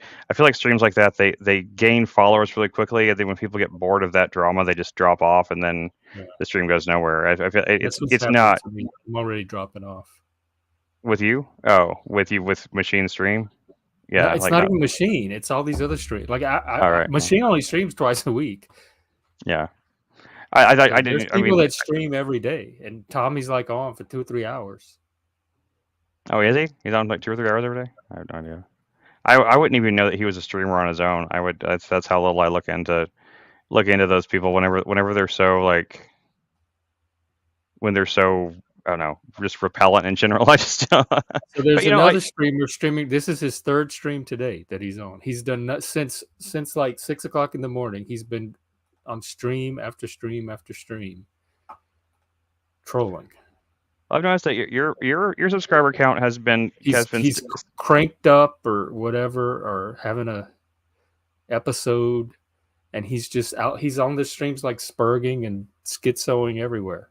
streams like that they gain followers really quickly, and then when people get bored of that drama, they just drop off, and then the stream goes nowhere. I feel it's not. I'm already dropping off. With you? Oh, with Machine stream? Yeah, no, it's not even Machine. It's all these other streams. Like Machine only streams twice a week. Yeah, I didn't. There's people that stream every day, and Tommy's like on for 2 or 3 hours. Oh, is he? He's on like 2 or 3 hours every day. I have no idea. I wouldn't even know that he was a streamer on his own. I would. That's how little I look into those people. Whenever they're so like, when they're so, I don't know, just repellent in general. I just. So there's another streamer streaming. This is his 3rd stream today that he's on. He's done since like 6 o'clock in the morning. He's been on stream after stream after stream, trolling. I've noticed that your subscriber count has been he's cranked up or whatever, or having a episode, and he's just out. He's on the streams like spurging and schizoing everywhere.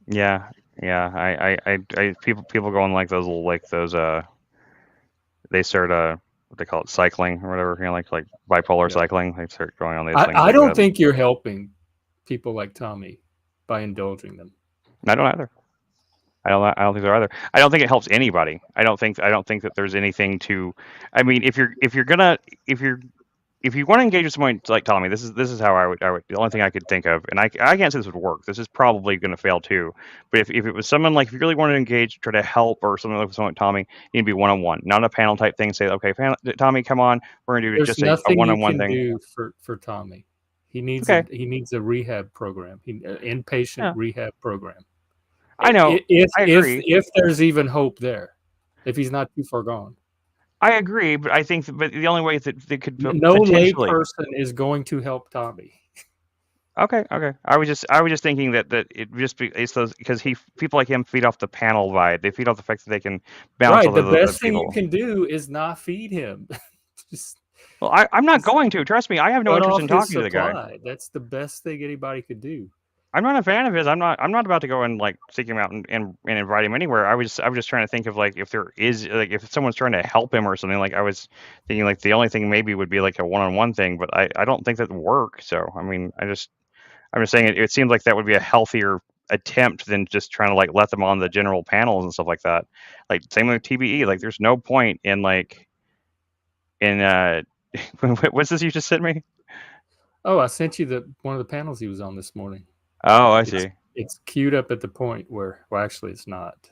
Yeah. I people go on like those they start what they call it, cycling or whatever, like bipolar cycling. They start going on these things. I don't think you're helping people like Tommy by indulging them. I don't either. I don't think so either. I don't think it helps anybody. I don't think that there's anything to. I mean, if you want to engage with someone like Tommy, this is how I would. The only thing I could think of, and I can't say this would work. This is probably going to fail too. But if it was someone like, if you really wanted to engage, try to help, or something like someone like Tommy, you need to be one-on-one, not a panel type thing. Say, okay, Tommy, come on, we're going to do just a one-on-one thing. Do for Tommy. He needs a rehab program. Inpatient rehab program. I know. I agree. If there's even hope there, if he's not too far gone. I agree, but I think but the only way that they could no lay person is going to help Tommy. Okay. I was just thinking that it just it's those, because people like him feed off the panel vibe. They feed off the fact that they can bounce. Right. The best thing you can do is not feed him. Well, I'm not going to. Trust me, I have no interest in talking to the guy. That's the best thing anybody could do. I'm not a fan of his. I'm not about to go and like seek him out and invite him anywhere. I was just trying to think of like, if there is like, if someone's trying to help him or something. Like I was thinking like the only thing maybe would be like a one-on-one thing, but I don't think that would work. So I mean, I'm just saying it seems like that would be a healthier attempt than just trying to like let them on the general panels and stuff like that. Like same with TBE. Like there's no point in what's this you just sent me? Oh, I sent you one of the panels he was on this morning. Oh, I see. It's queued up at the point where, well, actually, it's not.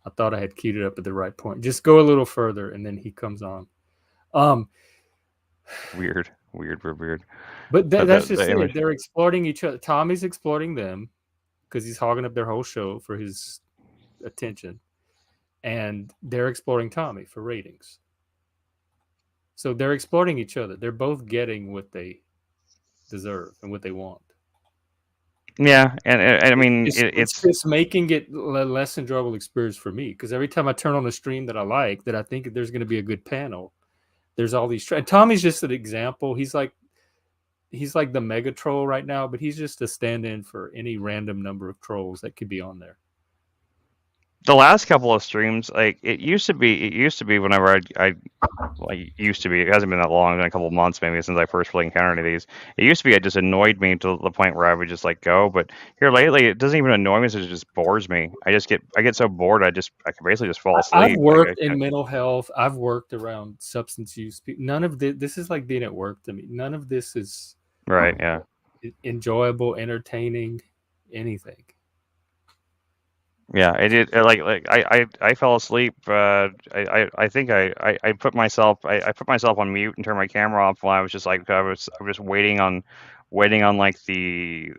I thought I had queued it up at the right point. Just go a little further, and then he comes on. Weird. But that's just it. They're exploiting each other. Tommy's exploiting them because he's hogging up their whole show for his attention, and they're exploiting Tommy for ratings. So they're exploiting each other. They're both getting what they deserve and what they want. Yeah, and I mean, it's just making it a less enjoyable experience for me, because every time I turn on a stream that I like, that I think there's going to be a good panel, there's all these. Tommy's just an example. He's like the mega troll right now, but he's just a stand-in for any random number of trolls that could be on there. The last couple of streams, like it used to be whenever it hasn't been that long, been a couple of months maybe since I first really encountered any of these. It used to be, it just annoyed me to the point where I would just like go, but here lately it doesn't even annoy me, it just bores me. I get so bored, I can basically just fall asleep. I've worked in mental health, I've worked around substance use. None of this is like being at work to me. None of this is right, yeah, enjoyable, entertaining, anything. Yeah, I did. I fell asleep. I think I put myself on mute and turned my camera off while I was just like I was just waiting waiting on like the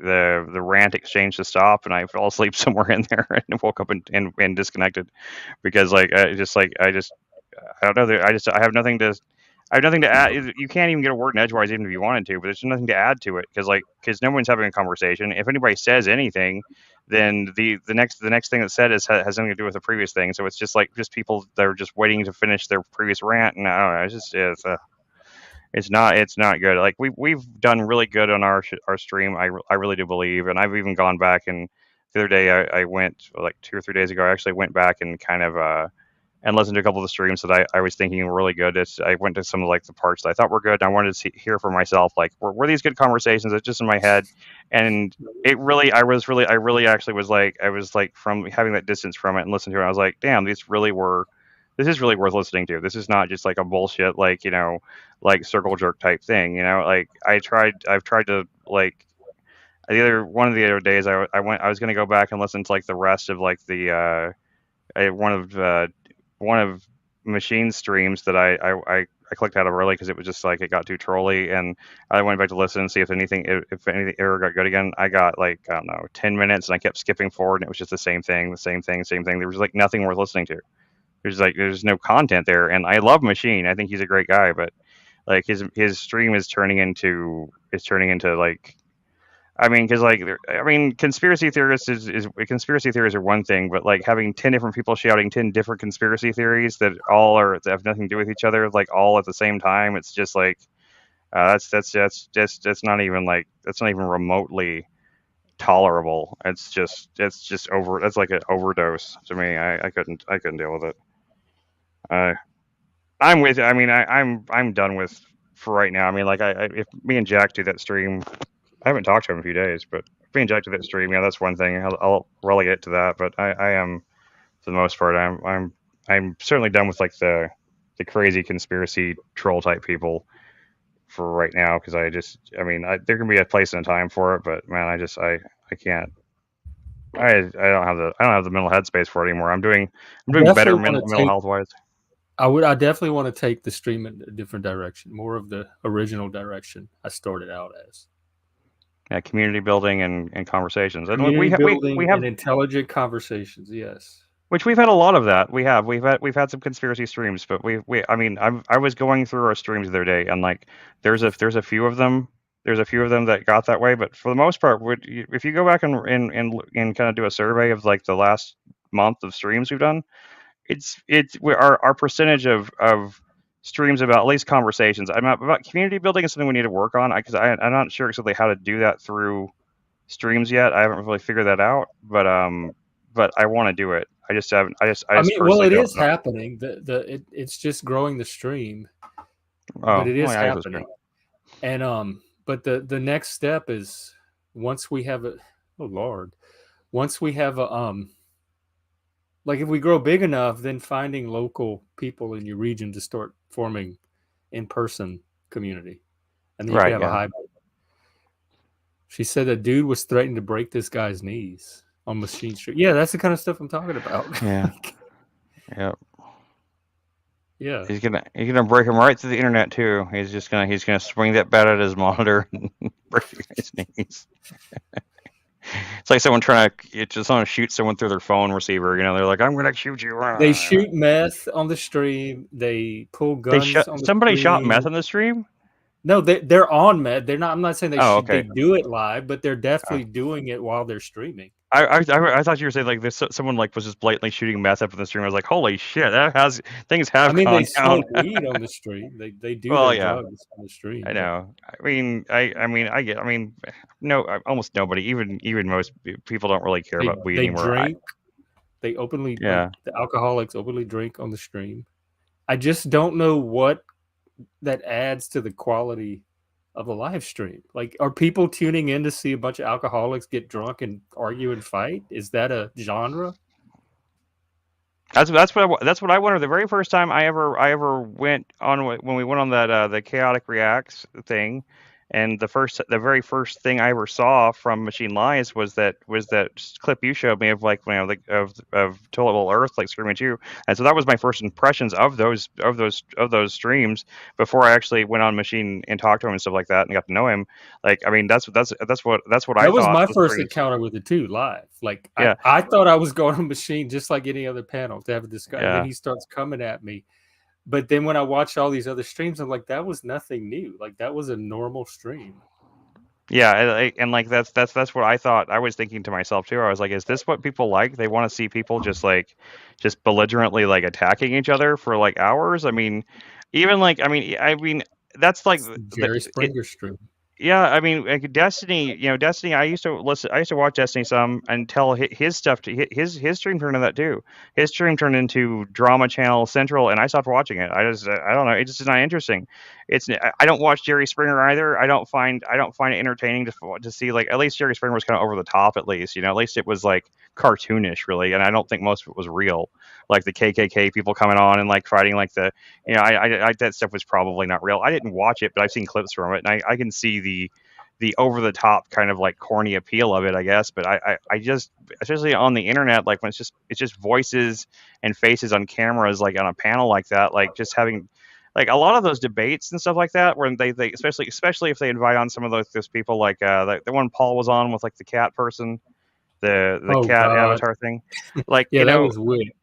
rant exchange to stop, and I fell asleep somewhere in there and woke up and disconnected because like I don't know. I have nothing to add. You can't even get a word in edgewise even if you wanted to, but there's nothing to add to it because no one's having a conversation. If anybody says anything, then the next thing that's said has something to do with the previous thing. So it's just people that are just waiting to finish their previous rant, and I don't know. It's not good. Like we've done really good on our stream. I really do believe, and I've even gone back, and the other day I went like 2 or 3 days ago. I actually went back and kind of and listened to a couple of the streams that I was thinking were really good. I went to some of like the parts that I thought were good, and I wanted to hear for myself like were these good conversations? It's just in my head, and I really actually was like from having that distance from it and listening to it, I was like, damn, this is really worth listening to. This is not just like a bullshit like like circle jerk type thing. Like I've tried to like one of the other days I was going to go back and listen to like the rest of like the one of Machine's streams that I clicked out of early because it was just like it got too trolly, and I went back to listen and see if anything ever got good again. I got like, I don't know, 10 minutes, and I kept skipping forward, and it was just the same thing. There was like nothing worth listening to. There's no content there, and I love Machine. I think he's a great guy, but like his stream is turning into like, I mean, because like, conspiracy theorists conspiracy theories are one thing, but like having 10 different people shouting 10 different conspiracy theories that have nothing to do with each other, like all at the same time, it's just like that's not even remotely tolerable. It's just that's like an overdose to me. I couldn't deal with it. I'm with. I mean, I'm done with for right now. I mean, like if me and Jack do that stream. I haven't talked to him in a few days, but being jacked to that stream, that's one thing. I'll relegate to that, but I am, for the most part, I'm certainly done with like the crazy conspiracy troll type people for right now, because there can be a place and a time for it, but man, I can't. I don't have the mental headspace for it anymore. I'm doing better mental health wise. I definitely want to take the stream in a different direction, more of the original direction I started out as. Yeah, community building and conversations. And we have intelligent conversations, yes. Which we've had a lot of that. We've had some conspiracy streams, but I was going through our streams the other day, and like there's a few of them that got that way, but for the most part, if you go back and kind of do a survey of like the last month of streams we've done, our percentage of streams about at least conversations. About community building is something we need to work on, because I'm not sure exactly how to do that through streams yet. I haven't really figured that out, but I want to do it. I just haven't. It is happening. It's just growing the stream, but it is happening. And but the next step is once we have a like if we grow big enough, then finding local people in your region to start forming in-person community. And then you can have a hybrid. She said a dude was threatening to break this guy's knees on Machine Street. Yeah, that's the kind of stuff I'm talking about. Yeah. Yep. Yeah. He's gonna break him right through the internet too. He's gonna swing that bat at his monitor and break his knees. It's like someone trying to shoot someone through their phone receiver. They're like, "I'm gonna shoot you." They shoot meth on the stream. They pull guns. Somebody shot meth on the stream. No, they're on meth. They're not. I'm not saying they do it live, but they're definitely doing it while they're streaming. I thought you were saying like this. Someone like was just blatantly shooting meth up in the stream. I was like, "Holy shit!" Things have. They smoke weed on the stream. They do drugs on the stream. I know. Almost nobody, even most people, don't really care about weed anymore. They openly. The alcoholics openly drink on the stream. I just don't know what that adds to the quality of the live stream. Like, are people tuning in to see a bunch of alcoholics get drunk and argue and fight? Is that a genre? That's what I wondered. The very first time I ever went on, when we went on that the Chaotic Reacts thing, And the very first thing I ever saw from Machine Lies was that clip you showed me of like, like of Total Earth like screaming at you. And so that was my first impressions of those streams before I actually went on Machine and talked to him and stuff like that and got to know him. Like, I mean, that's what I That was thought my was first pretty. encounter with it too, live. Like, Yeah. I thought I was going on Machine just like any other panel to have a discussion. And Yeah. then he starts coming at me. But then when I watched all these other streams, I'm like, that was nothing new. Like, that was a normal stream. Yeah, and like that's what I thought. I was thinking to myself too. I was like, is this what people like? They want to see people just belligerently like attacking each other for like hours. I mean, even like I mean that's like Jerry Springer stream. Yeah, I mean, like Destiny. Destiny. I used to watch Destiny some until his stuff. His stream turned into that too. His stream turned into Drama Channel Central, and I stopped watching it. I don't know. It just is not interesting. I don't watch Jerry Springer either. I don't find it entertaining to see, like, at least Jerry Springer was kind of over the top. At least at least it was like cartoonish, really, and I don't think most of it was real. Like the KKK people coming on and like fighting, like the I that stuff was probably not real. I didn't watch it, but I've seen clips from it, and I can see the over the top kind of like corny appeal of it, I guess. But I just, especially on the internet, like when it's just voices and faces on cameras, like on a panel like that, like just having like a lot of those debates and stuff like that, where they especially if they invite on some of those people, like the one Paul was on with like the cat person, the cat God. avatar thing, like yeah, that was Wick.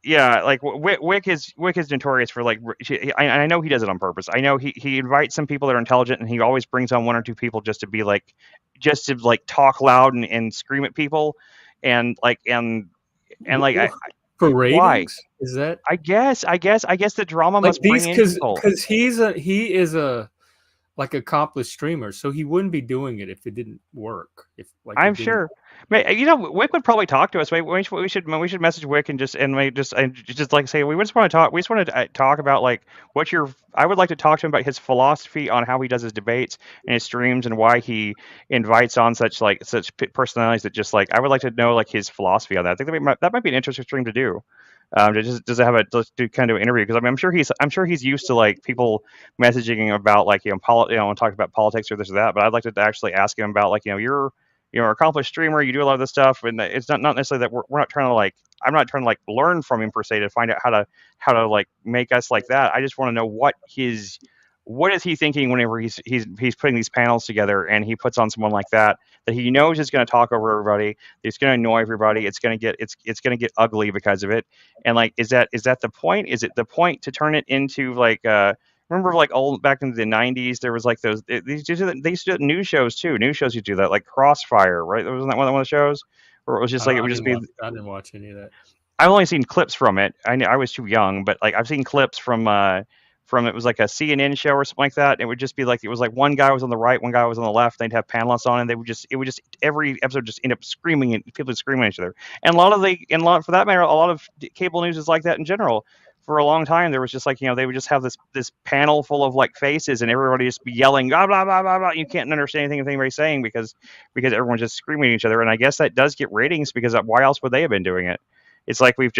Yeah, like Wick is notorious for like. I know he does it on purpose. I know he invites some people that are intelligent, and he always brings on one or two people just to talk loud and scream at people, and like for ratings. Why? Is that? I guess the drama like must bring in people, because he is a like accomplished streamer, so he wouldn't be doing it if it didn't work. If like I'm sure. Wick would probably talk to us. We should message Wick and just like say we just want to talk. We just want to talk about like I would like to talk to him about his philosophy on how he does his debates and his streams and why he invites on such personalities that just like I would like to know like his philosophy on that. I think that might be an interesting stream to do. Does it have let's do kind of an interview, because I mean I'm sure he's used to like people messaging about like talking about politics or this or that, but I'd like to actually ask him about like you're an accomplished streamer, you do a lot of this stuff, and it's not necessarily that we're not trying to like I'm not trying to like learn from him per se to find out how to like make us like that. I just want to know what is he thinking whenever he's putting these panels together and he puts on someone like that he knows is going to talk over everybody, it's going to annoy everybody, it's going to get ugly because of it. And like is that the point? Is it the point to turn it into like remember like old back in the 90s there was like those they used to do news shows too. News shows used to do that, like Crossfire, right? Wasn't that one of the shows where it was just like I didn't watch any of that. I've only seen clips from it. I was too young, but like I've seen clips from it was like a CNN show or something like that. It would just be like it was like one guy was on the right, one guy was on the left. They'd have panelists on, and it would just every episode just end up screaming and people screaming at each other. And for that matter, a lot of cable news is like that in general. For a long time, there was just like they would just have this panel full of like faces, and everybody just be yelling blah blah blah blah blah. You can't understand anything anybody's saying because everyone's just screaming at each other. And I guess that does get ratings because why else would they have been doing it? It's like we've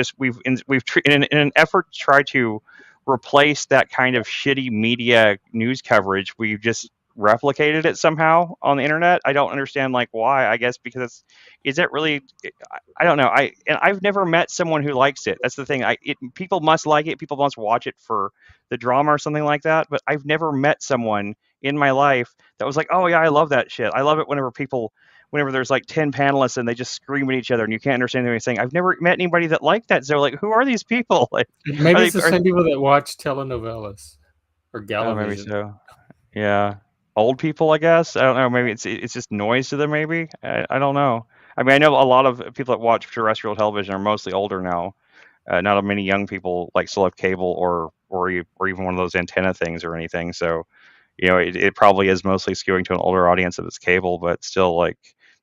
in an effort to try to replace that kind of shitty media news coverage, we've just replicated it somehow on the internet. I don't understand like why. I guess because is it really? I don't know. I've never met someone who likes it. That's the thing. People must like it. People must watch it for the drama or something like that. But I've never met someone in my life that was like, oh yeah, I love that shit. I love it whenever there's like 10 panelists and they just scream at each other and you can't understand what they're saying. I've never met anybody that liked that. So like, who are these people? Like, maybe it's the same people that watch telenovelas or Galavision. Maybe so. Yeah. Old people, I guess. I don't know. Maybe it's just noise to them. Maybe. I don't know. I mean, I know a lot of people that watch terrestrial television are mostly older now. Not many young people like still have cable or even one of those antenna things or anything. So, it probably is mostly skewing to an older audience if it's cable, but still like.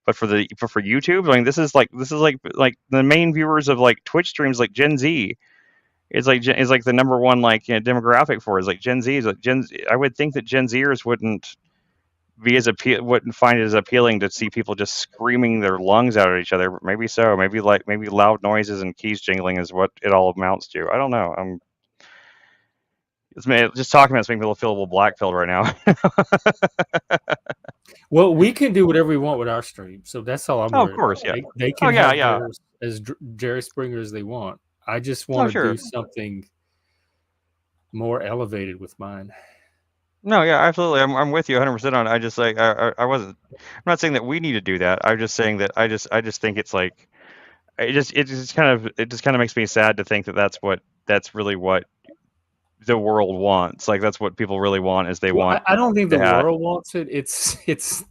But for YouTube, I mean, this is like the main viewers of like Twitch streams, like Gen Z, is like the number one like demographic for is like Gen Z. Is like I would think that Gen Zers wouldn't find it as appealing to see people just screaming their lungs out at each other. But maybe so. Maybe loud noises and keys jingling is what it all amounts to. I don't know. just talking about it's making me feel a little black-pilled right now. Well, we can do whatever we want with our stream, so that's all I'm Oh, of worried course, about. yeah. They can yeah, have yeah. theirs as Jerry Springer as they want. I just want to sure. do something more elevated with mine. No, yeah, absolutely. I'm with you 100% on it. I just like I wasn't. I'm not saying that we need to do that. I'm just saying that I just think it's like it just kind of makes me sad to think that that's really what the world wants. Like that's what people really want is they want. I don't think the that. world wants it. It's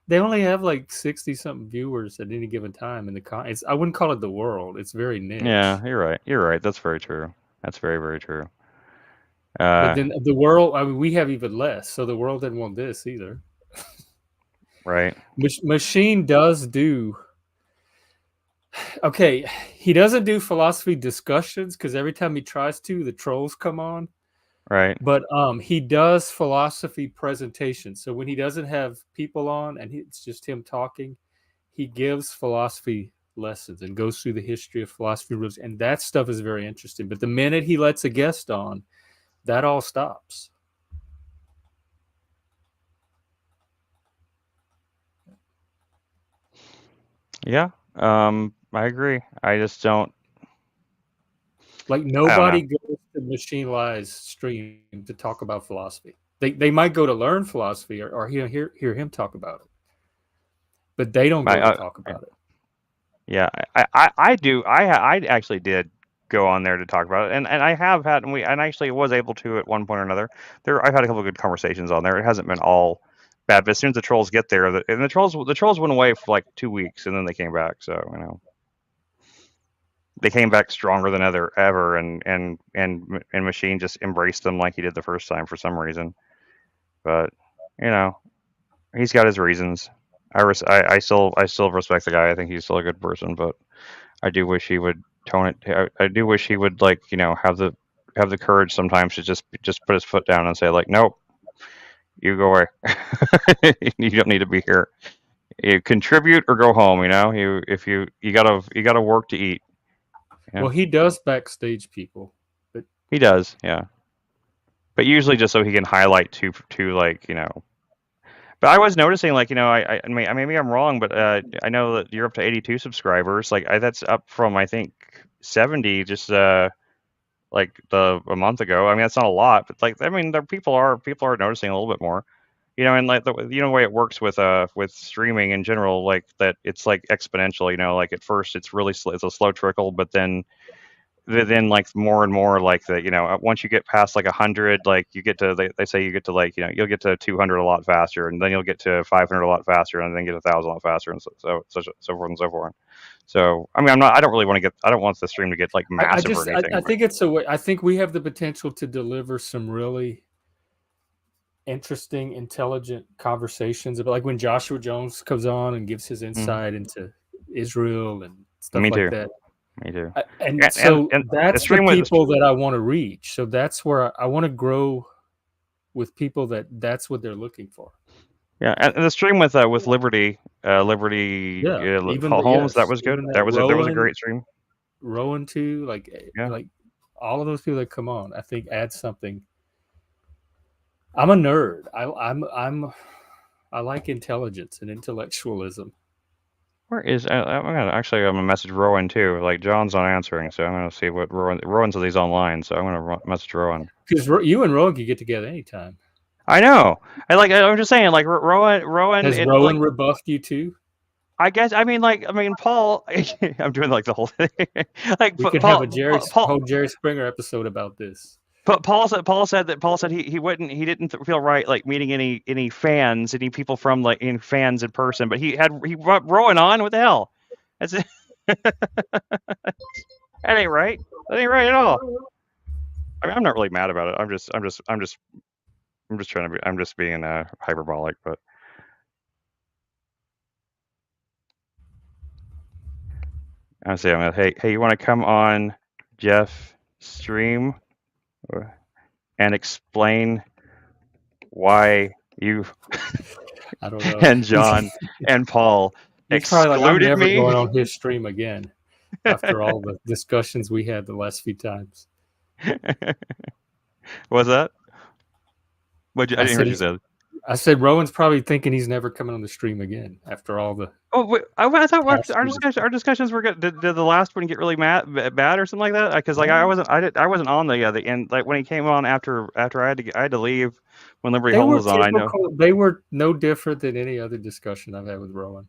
they only have like 60 something viewers at any given time in the I wouldn't call it the world. It's very niche. Yeah, you're right. You're right. That's very true. That's very, very true. But then the world, I mean, we have even less, so the world didn't want this either. Right. Machine does do. Okay, he doesn't do philosophy discussions because every time he tries to, the trolls come on. Right. But he does philosophy presentations. So when he doesn't have people on and it's just him talking, he gives philosophy lessons and goes through the history of philosophy rules, and that stuff is very interesting. But the minute he lets a guest on, that all stops. Yeah, I agree. I just don't. Like nobody goes to Machine Lies stream to talk about philosophy. They might go to learn philosophy or hear him talk about it, but they don't go to talk about it. Yeah, I do. I actually did go on there to talk about it, and I have had, and actually was able to at one point or another. I've had a couple of good conversations on there. It hasn't been all bad, but as soon as the trolls get there, and the trolls went away for like 2 weeks, and then they came back. So they came back stronger than ever, and Machine just embraced them like he did the first time for some reason. But he's got his reasons. I still respect the guy. I think he's still a good person, but I do wish he would tone it. I do wish he would have the courage sometimes to just put his foot down and say like, nope, you go away. You don't need to be here. You contribute or go home. You gotta work to eat. Yeah. Well, he does backstage people, but he does, yeah. But usually just so he can highlight to But I was noticing, I mean, maybe I'm wrong, but I know that you're up to 82 subscribers. That's up from I think 70 just a month ago. I mean, that's not a lot, but people are noticing a little bit more. And the way it works with streaming in general, that it's exponential. At first it's really it's a slow trickle, but then more and more once you get past 100, you get to they say you get to you'll get to 200 a lot faster, and then you'll get to 500 a lot faster, and then get 1,000 a lot faster, and so forth and so forth. So I mean, I don't want the stream to get massive or anything. I think it's a way. I think we have the potential to deliver some really interesting, intelligent conversations about when Joshua Jones comes on and gives his insight into Israel and stuff like that. Me too. And that's the people that I want to reach. So that's where I want to grow with people that's what they're looking for. Yeah, and the stream with Liberty Holmes, that was good. That was a great stream. Rowan too, like all of those people that come on, I think add something. I'm a nerd. I like intelligence and intellectualism. Where is I'm gonna message Rowan too. John's not answering, so I'm gonna see what Rowan says he's online. So I'm gonna message Rowan. Because you and Rowan can get together anytime. I know. I'm just saying, Rowan. Has Rowan rebuffed you too? I guess. Paul. I'm doing the whole thing. We could have a whole Jerry Springer episode about this. But Paul said he didn't feel right meeting any fans, any people from fans in person, but he brought Rowan on. What the hell? That's it. That ain't right. That ain't right at all. I mean, I'm not really mad about it. I'm just trying to be. I'm just being hyperbolic, but. I'm saying, hey, you want to come on Jeff stream and explain why you I don't know. and John and Paul excluded I'm never me? Going on his stream again after all the discussions we had the last few times. What's that? I didn't hear what you said. I said Rowan's probably thinking he's never coming on the stream again after all the. Oh, wait, I thought our discussions were good. Did the last one get really bad or something like that? Because like I wasn't on the end. Like when he came on after I had to leave when Liberty Home was on. I know they were no different than any other discussion I've had with Rowan.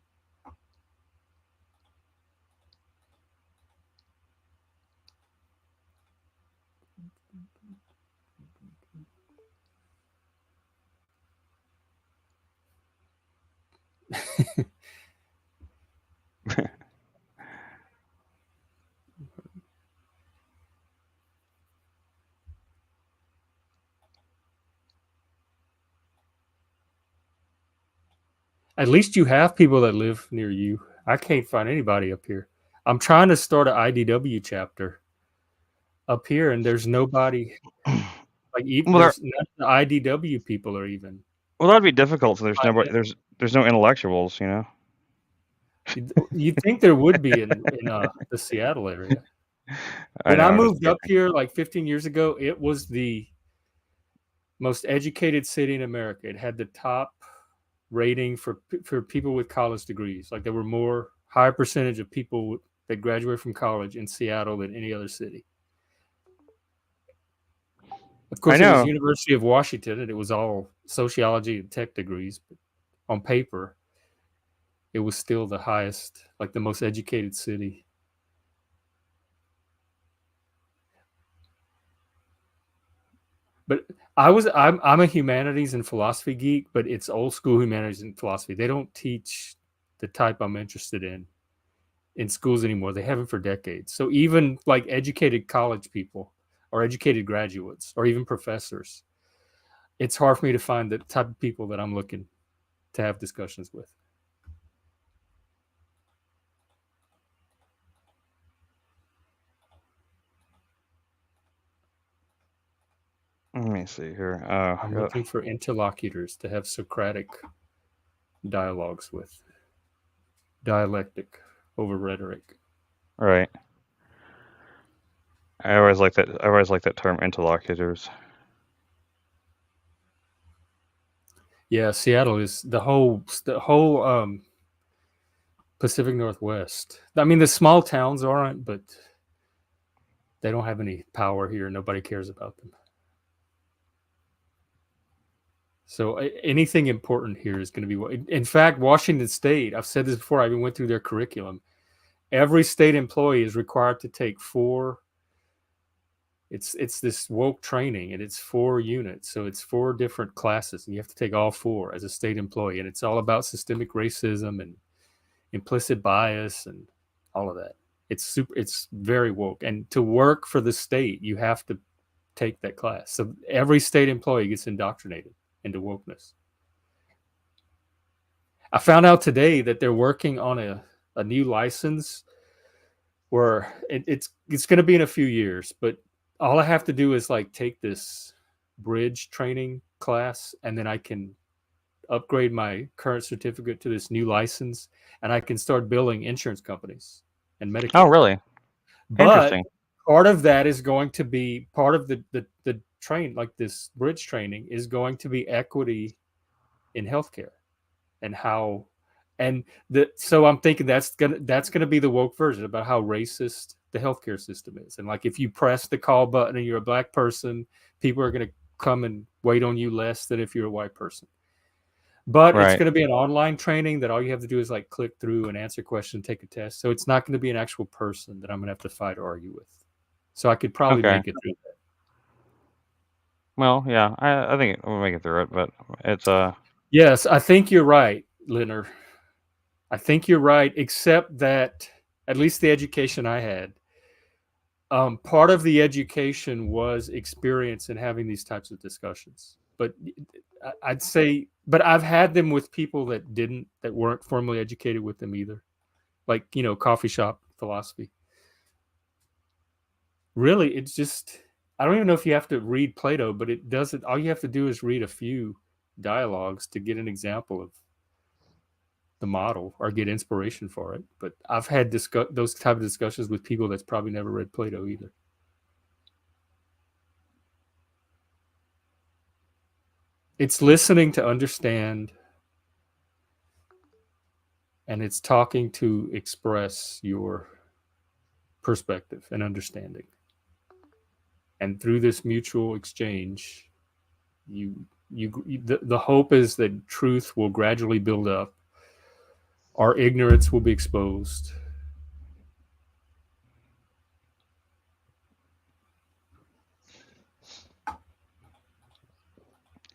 At least you have people that live near you. I can't find anybody up here. I'm trying to start an IDW chapter up here, and there's nobody. Like even none of the IDW people are even. Well, that'd be difficult. So there's nobody. There's no intellectuals, you know. You'd think there would be in the Seattle area. When I moved up here like 15 years ago, it was the most educated city in America. It had the top rating for people with college degrees. Like there were higher percentage of people that graduated from college in Seattle than any other city. Of course, it was University of Washington, and it was all sociology and tech degrees. But on paper, it was still the highest, like the most educated city. But I'm a humanities and philosophy geek, but it's old school humanities and philosophy. They don't teach the type I'm interested in schools anymore. They haven't for decades. So even like educated college people or educated graduates or even professors, it's hard for me to find the type of people that I'm looking to have discussions with. Let me see here. I'm looking for interlocutors to have Socratic dialogues with. Dialectic over rhetoric. Right. I always like that term, interlocutors. Yeah, Seattle is the whole Pacific Northwest. I mean, the small towns aren't, but they don't have any power here. Nobody cares about them. So anything important here is going to be. In fact, Washington State, I've said this before, I even went through their curriculum. Every state employee is required to take 4. It's this woke training, and it's 4 units. So it's 4 different classes, and you have to take all 4 as a state employee. And it's all about systemic racism and implicit bias and all of that. It's very woke. And to work for the state, you have to take that class. So every state employee gets indoctrinated into wokeness. I found out today that they're working on a new license where it's going to be in a few years, but all I have to do is like take this bridge training class, and then I can upgrade my current certificate to this new license, and I can start billing insurance companies and Medicare. Oh, really? But part of that is going to be part of the train, like this bridge training is going to be equity in healthcare and how, and so I'm thinking that's gonna be the woke version about how racist the healthcare system is. And like if you press the call button and you're a black person, people are going to come and wait on you less than if you're a white person. But it's going to be an online training that all you have to do is like click through and answer questions, take a test. So it's not going to be an actual person that I'm going to have to fight or argue with. So I could probably make it through that. Well, yeah, I think we'll make it through it, but it's Yes, I think you're right, Leonard. I think you're right, except that at least the education I had, part of the education was experience in having these types of discussions. But I'd say, but I've had them with people that weren't formally educated with them either. Like, coffee shop philosophy. Really, it's just, I don't even know if you have to read Plato, but it doesn't, all you have to do is read a few dialogues to get an example of the model or get inspiration for it. But I've had those type of discussions with people that's probably never read Plato either. It's listening to understand, and it's talking to express your perspective and understanding. And through this mutual exchange, the hope is that truth will gradually build up, our ignorance will be exposed.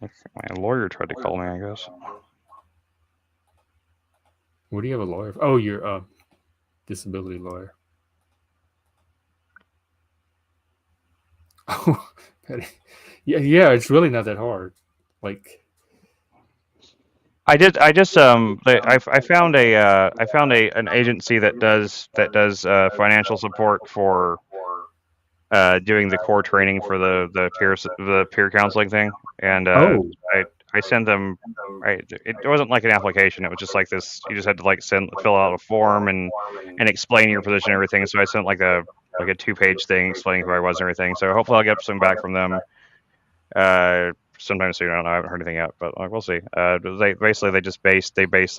My lawyer tried to call me, I guess. What do you have a lawyer for? Oh, you're a disability lawyer. Oh, yeah, it's really not that hard. Like, I found an agency that does financial support for doing the core training for the peer counseling thing, and I sent them. It wasn't like an application. It was just like this. You just had to like fill out a form and explain your position and everything. So I sent like a 2-page thing explaining who I was and everything. So hopefully I'll get something back from them sometime soon. I don't know. I haven't heard anything yet, but we'll see. They base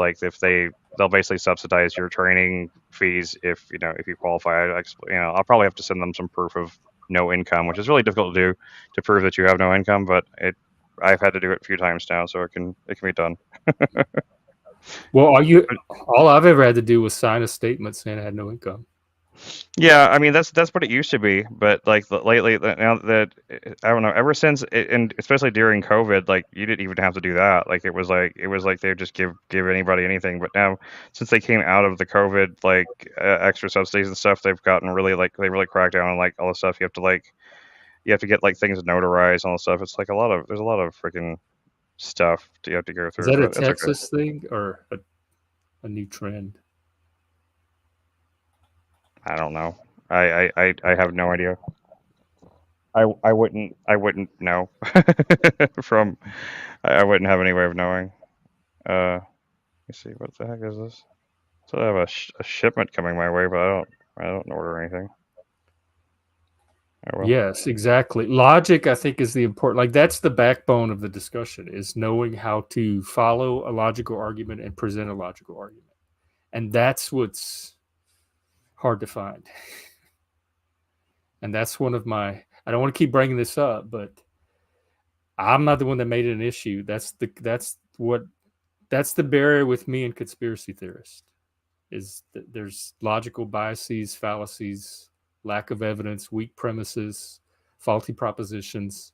like if they'll basically subsidize your training fees if you qualify. I'll probably have to send them some proof of no income, which is really difficult to do, to prove that you have no income. But I've had to do it a few times now, so it can be done. Well, all I've ever had to do was sign a statement saying I had no income. Yeah, I mean that's what it used to be, but like lately, now that I don't know, ever since and especially during COVID, like you didn't even have to do that. Like it was like they just give anybody anything. But now, since they came out of the COVID like extra subsidies and stuff, they've gotten really they really cracked down on like all the stuff you have to get like things notarized and all the stuff. It's like there's a lot of freaking stuff you have to go through. Is that a Texas thing or a new trend? I don't know. I have no idea. I wouldn't know from. I wouldn't have any way of knowing. Let me see. What the heck is this? So I have a shipment coming my way, but I don't order anything. Yes, exactly. Logic, I think, is the important. Like that's the backbone of the discussion: is knowing how to follow a logical argument and present a logical argument, and that's what's hard to find. And that's one of my, I don't want to keep bringing this up, but I'm not the one that made it an issue. That's the barrier with me and conspiracy theorists, is that there's logical biases, fallacies, lack of evidence, weak premises, faulty propositions.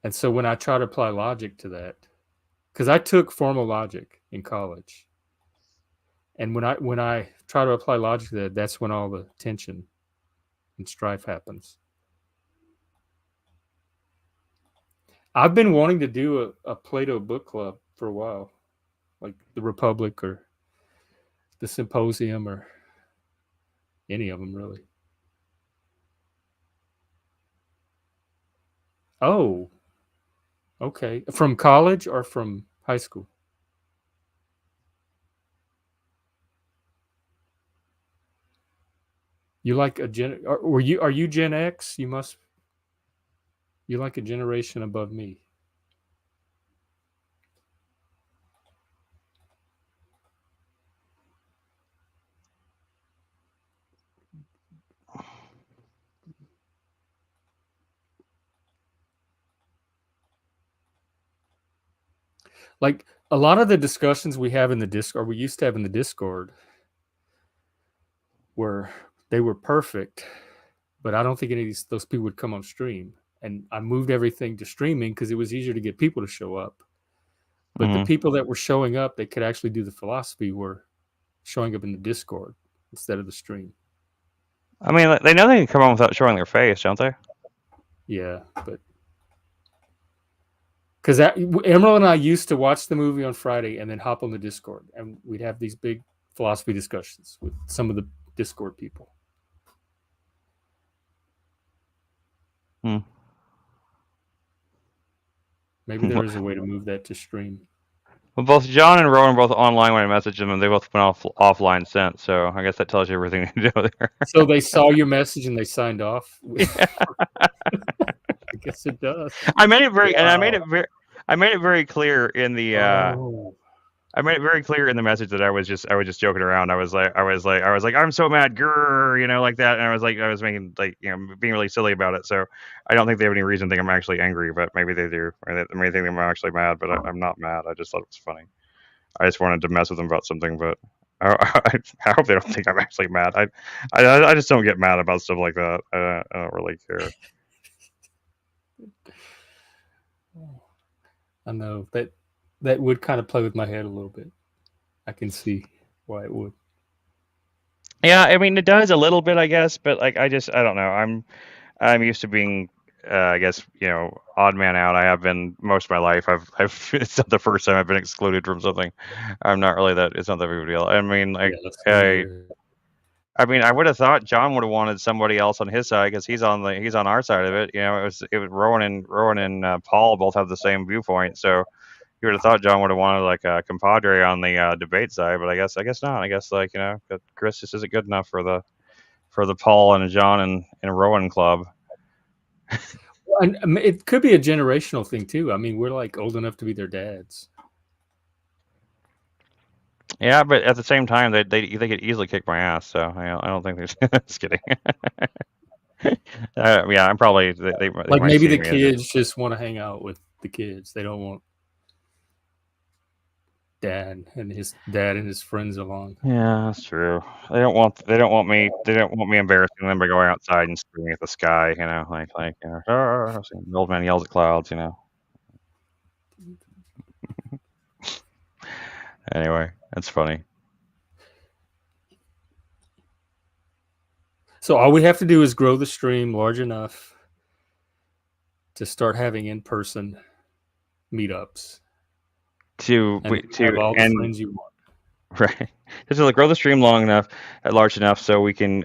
And so when I try to apply logic to that, because I took formal logic in college, and when I try to apply logic to that, that's when all the tension and strife happens. I've been wanting to do a Plato book club for a while, like the Republic or the Symposium or any of them, really. Oh, okay. From college or from high school? You like are you Gen X? You like a generation above me. Like a lot of the discussions we have in the Discord, we used to have in the Discord, where they were perfect, but I don't think any of those people would come on stream. And I moved everything to streaming because it was easier to get people to show up. But the people that were showing up, they could actually do the philosophy, were showing up in the Discord instead of the stream. I mean, they know they can come on without showing their face, don't they? Yeah, but because Emerald and I used to watch the movie on Friday and then hop on the Discord, and we'd have these big philosophy discussions with some of the Discord people. Maybe there is a way to move that to stream. Well, both John and Rowan were both online when I messaged them, and they both went offline since. So I guess that tells you everything you know there. So they saw your message and they signed off. guess it does. I made it very, and I made it very clear in the. I made it very clear in the message that I was just joking around. I was like, I'm so mad, grrr, you know, like that. And I was making like, you know, being really silly about it. So I don't think they have any reason to think I'm actually angry, but maybe they do. Or they may think I'm actually mad, but I'm not mad. I just thought it was funny. I just wanted to mess with them about something, but I hope they don't think I'm actually mad. I just don't get mad about stuff like that. I don't really care. I know that would kind of play with my head a little bit. I can see why it would. Yeah, I mean it does a little bit, I guess, but like I don't know. I'm used to being, I guess, you know, odd man out. I have been most of my life. It's not the first time I've been excluded from something. I'm not really that. It's not that big of a deal. I mean, like, I mean, I would have thought John would have wanted somebody else on his side because he's on our side of it. You know, it was Rowan and Paul both have the same viewpoint, so you would have thought John would have wanted like a compadre on the debate side, but I guess not. I guess, like, you know, Chris just isn't good enough for the Paul and John and Rowan club. And it could be a generational thing too. I mean, we're like old enough to be their dads. Yeah, but at the same time, they could easily kick my ass. So I don't think they're just kidding. Yeah, I'm probably they like maybe the kids just want to hang out with the kids. They don't want dad and his friends along. Yeah, that's true. They don't want me embarrassing them by going outside and screaming at the sky. You know, like you know, the old man yells at clouds. You know. Anyway, that's funny. So all we have to do is grow the stream large enough to start having in-person meetups. To have all the friends you want. Right. Just to grow the stream large enough so we can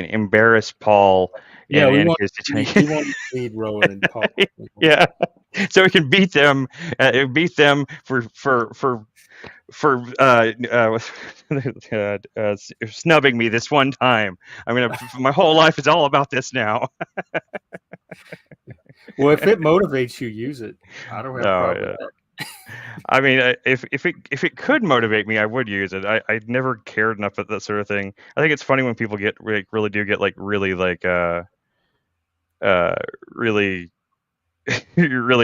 embarrass Paul. Yeah, we want to beat Rowan and Paul. Yeah, so we can beat them for snubbing me this one time. I mean, my whole life is all about this now. Well, if it motivates you, use it. I don't have a problem with that. I mean, if it could motivate me, I would use it. I never cared enough about that sort of thing. I think it's funny when people get really really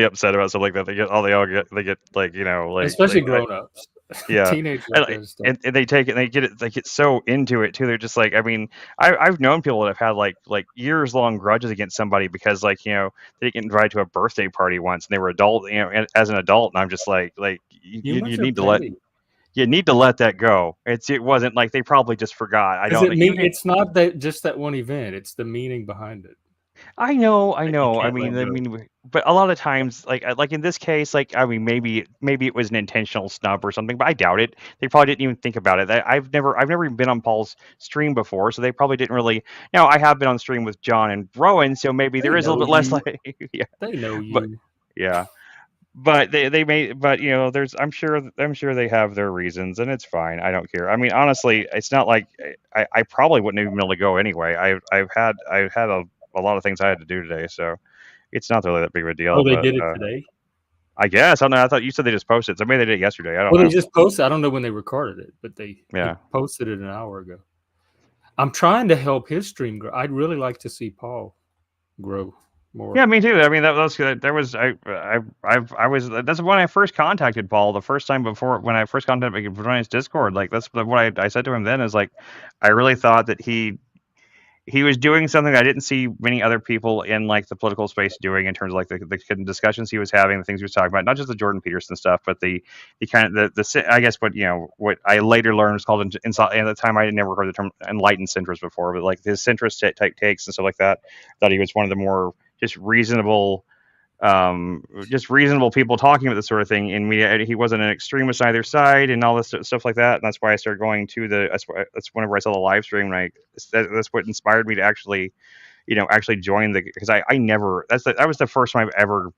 upset about stuff like that. They get like, you know, like, especially grown-ups. Yeah, teenagers, and they take it and they get so into it too. They're just like, I mean, I've known people that have had like years long grudges against somebody because, like, you know, they didn't get invited to a birthday party once and they were adult, you know, as an adult, and I'm just like you need to let that go. It wasn't like they probably just forgot. It's not just that one event. It's the meaning behind it. I know. I mean, but a lot of times, like in this case, like, I mean, maybe it was an intentional snub or something, but I doubt it. They probably didn't even think about it. I've never even been on Paul's stream before, so they probably didn't really. Now, I have been on stream with John and Rowan, so maybe there is a little bit less. Like, yeah, they know you. But, yeah, but they may. But, you know, I'm sure they have their reasons, and it's fine. I don't care. I mean, honestly, it's not like I probably wouldn't even be able to go anyway. I've had a lot of things I had to do today, so it's not really that big of a deal. Oh, they did it today? I guess. I don't know. I thought you said they just posted. So maybe they did it yesterday. I don't know. They just posted. I don't know when they recorded it, but they posted it an hour ago. I'm trying to help his stream grow. I'd really like to see Paul grow more. Yeah, me too. I mean, that's when I first contacted Paul the first time when I first contacted him on his Discord. Like, that's what I said to him then, is like, I really thought that he was doing something I didn't see many other people in, like, the political space doing, in terms of, like, the discussions he was having, the things he was talking about, not just the Jordan Peterson stuff, but the kind of the I guess what I later learned was called, and at the time I had never heard the term enlightened centrist before, but like his centrist type takes and stuff like that. I thought he was one of the more just reasonable people talking about this sort of thing in media. He wasn't an extremist on either side and all this stuff like that. And that's why I started going to that's whenever I saw the live stream, and that's what inspired me to actually join because I never, that was the first time I've ever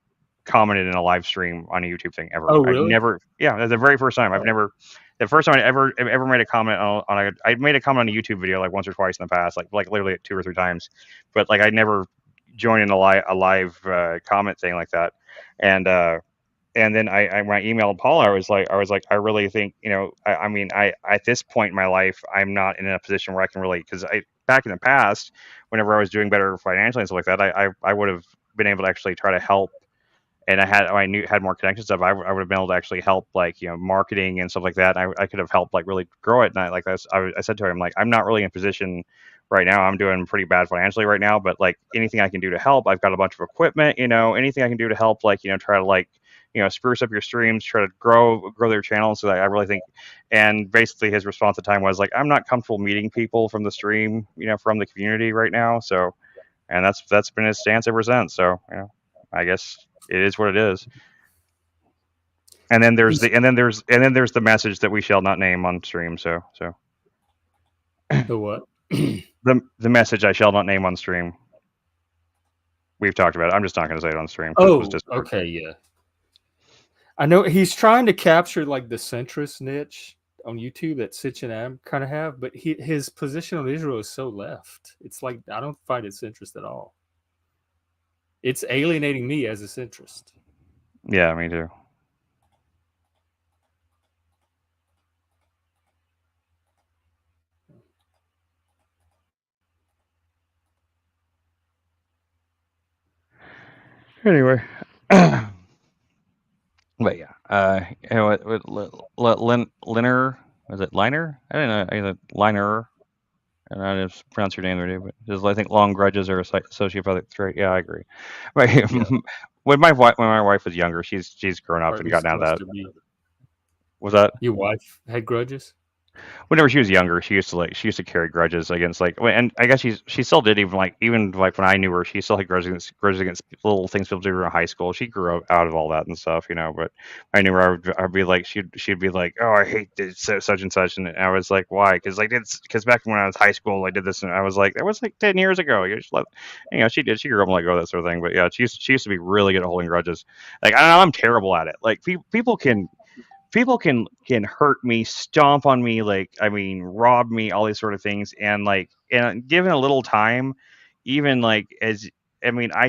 commented in a live stream on a YouTube thing ever. Oh, really? I've never, that's the very first time. The first time I ever made a comment I made a comment on a YouTube video like once or twice in the past, like literally 2 or 3 times, but like I never join in a live comment thing like that, and then when I emailed Paula, I was like, I really think, I mean, at this point in my life, I'm not in a position where I can really, because back in the past, whenever I was doing better financially and stuff like that, I would have been able to actually try to help, and had more connections stuff. I would have been able to actually help, like, marketing and stuff like that. I could have helped, like, really grow it. And I said to her, I'm like, I'm not really in a position right now. I'm doing pretty bad financially right now, but like anything I can do to help, I've got a bunch of equipment, anything I can do to help, like, try to, like, spruce up your streams, try to grow their channel. So that I really think, and basically his response at the time was like, I'm not comfortable meeting people from the stream, from the community right now. So, and that's been his stance ever since. So, I guess it is what it is. And then there's the message that we shall not name on stream. So The what? the message I shall not name on stream. We've talked about it. I'm just not going to say it on stream. Oh, okay, yeah. I know he's trying to capture like the centrist niche on YouTube that Sitch and Adam kind of have, but his position on Israel is so left. It's like I don't find it centrist at all. It's alienating me as a centrist. Yeah, me too. Anyway, but yeah, Liner, was it Liner? I don't know, either Liner. And I just pronounce your name there, but just, I think long grudges are a sociopathic trait. Yeah, I agree. But yeah. when my wife was younger, she's grown up and gotten out of that. Was that your wife had grudges? Whenever she was younger, she used to carry grudges against, like, and I guess she still did, even like when I knew her, she still had grudges against little things people do in high school. She grew up out of all that and stuff, but I knew her, I'd be like, she'd be like, oh, I hate this, such and such, and I was like, why? Because back when I was high school, I did this, and I was like, that was like 10 years ago. She grew up like, oh, that sort of thing. But yeah, she used to be really good at holding grudges. Like, I don't know, I'm terrible at it. Like, people can hurt me, stomp on me, like, I mean, rob me, all these sort of things. And like, and given a little time, even like, I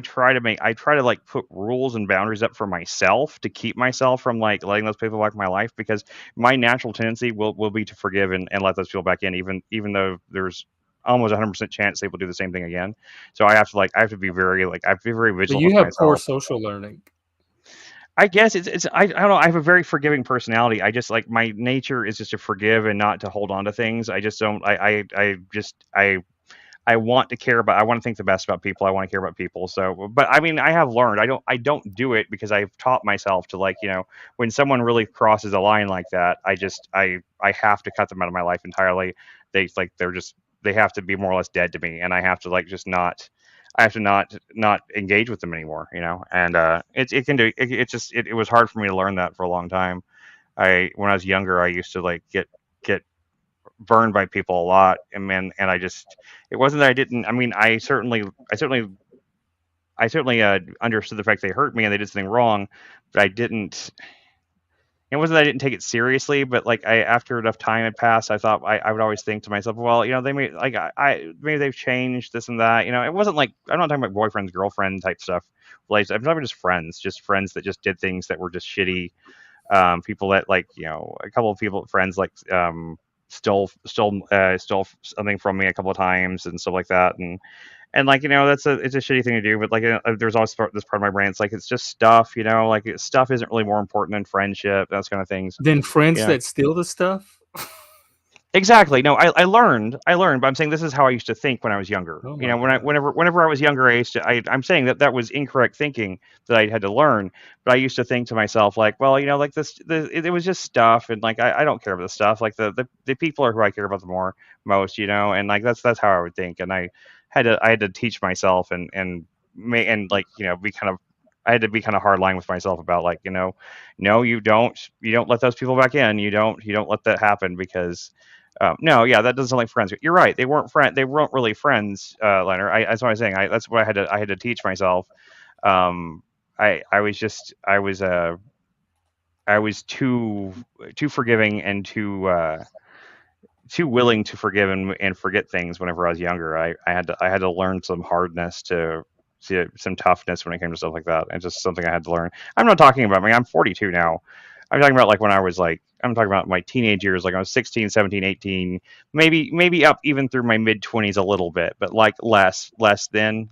try to like put rules and boundaries up for myself to keep myself from like letting those people back in my life, because my natural tendency will be to forgive and let those people back in, even though there's almost 100% chance they will do the same thing again. So I have to be very vigilant. But you have poor social learning. I guess I don't know. I have a very forgiving personality. I just, like, my nature is just to forgive and not to hold on to things. I just don't. I want to care about. I want to think the best about people. I want to care about people. So, but I mean, I have learned. I don't do it because I've taught myself to, like, when someone really crosses a line like that, I have to cut them out of my life entirely. They have to be more or less dead to me, and I have to, like, I have to not engage with them anymore, and it was hard for me to learn that for a long time. When I was younger, I used to, like, get burned by people a lot, and it wasn't that I didn't. I mean, I certainly understood the fact they hurt me and they did something wrong, but I didn't. It wasn't that I didn't take it seriously, but like, after enough time had passed, I thought I would always think to myself, well, they may, like, maybe they've changed this and that. It wasn't like, I'm not talking about boyfriends, girlfriend type stuff. Like, I'm talking just friends that just did things that were just shitty. People that, like, a couple of friends, like, stole something from me a couple of times and stuff like that. And like, it's a shitty thing to do, but like, there's also this part of my brain. It's like, it's just stuff, like, stuff isn't really more important than friendship, those kind of things. Than friends that steal the stuff. Exactly. No, I learned, but I'm saying this is how I used to think when I was younger. Whenever I was younger, I'm saying that was incorrect thinking that I had to learn. But I used to think to myself, like, well, like, it was just stuff, and like, I don't care about the stuff. Like, the people are who I care about the most, and like, that's how I would think. And I had to teach myself and like, I had to be kind of hard line with myself about, like, no, you don't let those people back in. You don't let that happen, because no, yeah, that doesn't sound like friends. You're right. They weren't really friends, Leonard. That's what I'm saying. That's what I had to teach myself. I was too forgiving and too willing to forgive and forget things whenever I was younger. I had to learn some hardness to some toughness when it came to stuff like that. It's just something I had to learn. I'm not talking about me. I'm 42 now. I'm talking about like when I was like, I'm talking about my teenage years, like I was 16, 17, 18, maybe up even through my mid 20s a little bit, but like less than,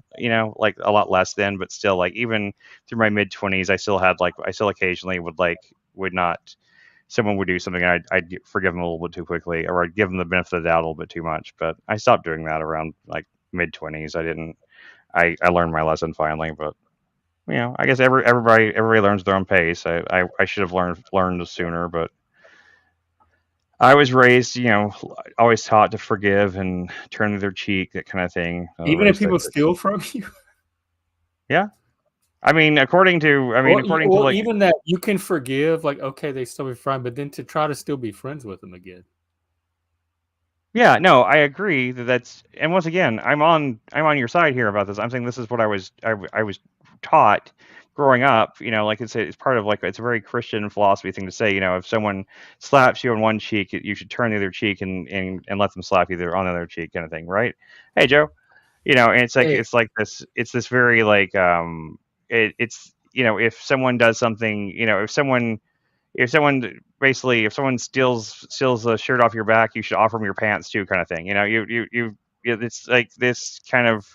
like a lot less than, but still like even through my mid 20s, I still occasionally would not, someone would do something and I'd forgive them a little bit too quickly, or I'd give them the benefit of the doubt a little bit too much. But I stopped doing that around like mid 20s. I learned my lesson finally, but I guess everybody learns their own pace. I should have learned sooner, but I was raised, always taught to forgive and turn the other cheek, that kind of thing. Even if people steal from you. Yeah, I mean, according to like, even that you can forgive, like, okay, they still be fine, but then to try to still be friends with them again. Yeah, no, I agree that's, and once again, I'm on your side here about this. I'm saying this is what I was taught growing up. Like it's part of like, it's a very Christian philosophy thing to say. If someone slaps you on one cheek, you should turn the other cheek and let them slap you on the other cheek, kind of thing, right? Hey, Joe. And it's like it's this very like it's if someone does something, if someone steals a shirt off your back, you should offer them your pants too, kind of thing. It's like this kind of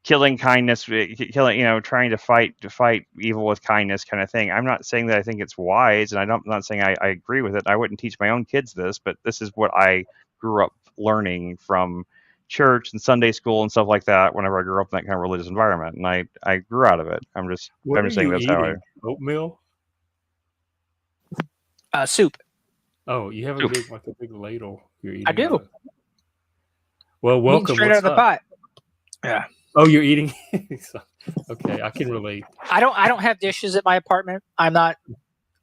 killing kindness, trying to fight evil with kindness kind of thing. I'm not saying that I think it's wise, and I'm not saying I agree with it. I wouldn't teach my own kids this, but this is what I grew up learning from church and Sunday school and stuff like that whenever I grew up in that kind of religious environment, and I grew out of it. I'm just saying that's how oatmeal. Soup. Oh, you have a big ladle you're eating. I do. Well, welcome. Straight out of the pot. Yeah. Oh, you're eating. Okay, I can relate. I don't have dishes at my apartment. I'm not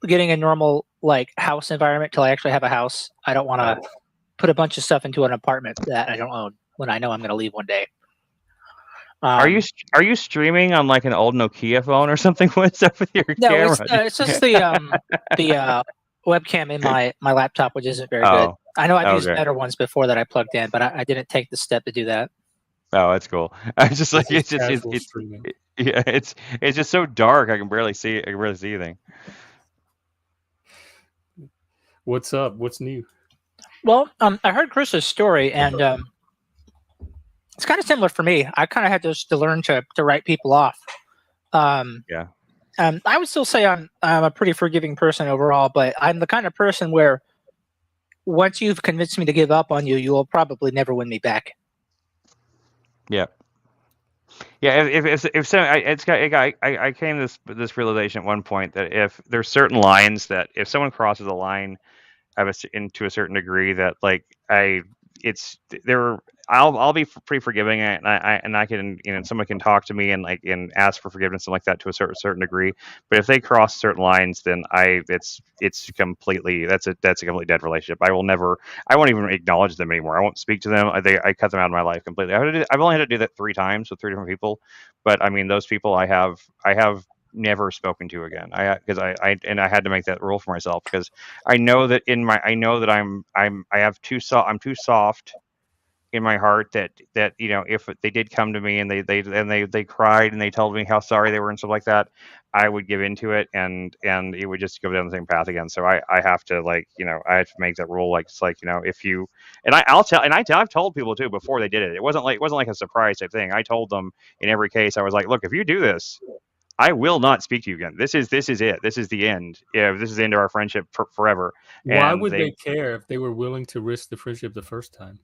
getting a normal like house environment till I actually have a house. I don't want to put a bunch of stuff into an apartment that I don't own when I know I'm going to leave one day. Are you streaming on like an old Nokia phone or something? What's up with your camera? No, it's just the webcam in my laptop, which isn't very good. I know I've used better ones before that I plugged in, but I didn't take the step to do that. Oh, that's cool. I just like it's just so dark. I can barely see anything. What's up? What's new? Well, I heard Chris's story, and it's kind of similar for me. I kind of had to learn to write people off. Yeah. I would still say I'm a pretty forgiving person overall, but I'm the kind of person where once you've convinced me to give up on you, you will probably never win me back. Yeah. Yeah. If so, I came to this realization at one point that if there's certain lines that if someone crosses a line to a certain degree, that like I'll be pretty forgiving, and I can, someone can talk to me and ask for forgiveness and like that to a certain degree. But if they cross certain lines, then it's completely that's a completely dead relationship. I won't even acknowledge them anymore. I won't speak to them. I cut them out of my life completely. I've only had to do that 3 times with 3 different people, but I mean those people I have never spoken to again. I had to make that rule for myself because I know that I'm too soft in my heart that if they did come to me and they cried and they told me how sorry they were and stuff like that, I would give into it and it would just go down the same path again. So I have to I have to make that rule. Like it's like if you I've told people too before they did it. It wasn't like a surprise type thing. I told them in every case. I was like, look, if you do this, I will not speak to you again. This is it. This is the end. Yeah, this is the end of our friendship forever. Why would they care if they were willing to risk the friendship the first time?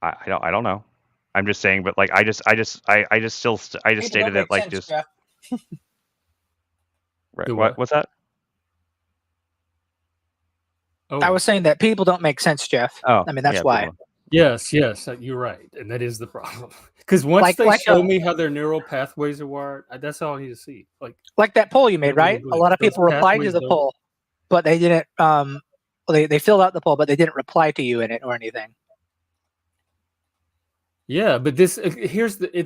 I don't know. I'm just saying, but like I just stated it like just. Right. What's that? Oh. I was saying that people don't make sense, Jeff. Oh, I mean that's why. People. Yes, you're right, and that is the problem. Because once they show me how their neural pathways are wired, that's all I need to see. Like that poll you made, right? A lot of people replied to the poll, but they didn't. They filled out the poll, but they didn't reply to you in it or anything. Yeah, but it's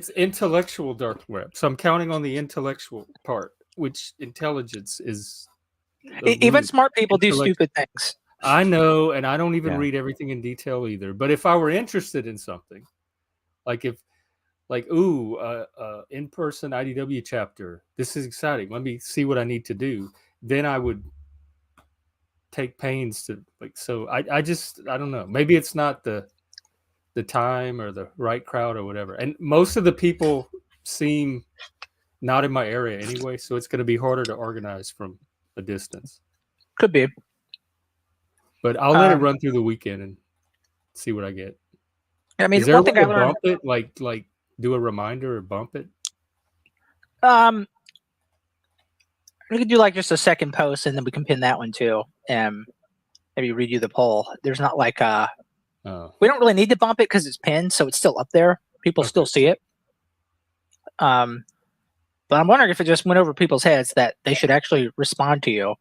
intellectual dark web. So I'm counting on the intellectual part, which intelligence is. Even smart people do stupid things. I know, and I don't even read everything in detail either. But if I were interested in something, like if like, ooh, in-person IDW chapter. This is exciting. Let me see what I need to do. Then I would take pains to like. So I don't know. Maybe it's not the time or the right crowd or whatever. And most of the people seem not in my area anyway, so it's going to be harder to organize from a distance. Could be. But I'll let it run through the weekend and see what I get. I mean, is there one thing I learned. Bump it, like do a reminder or bump it? We could do like just a second post, and then we can pin that one too, and maybe redo the poll. There's not like we don't really need to bump it because it's pinned, so it's still up there. People still see it. But I'm wondering if it just went over people's heads that they should actually respond to you,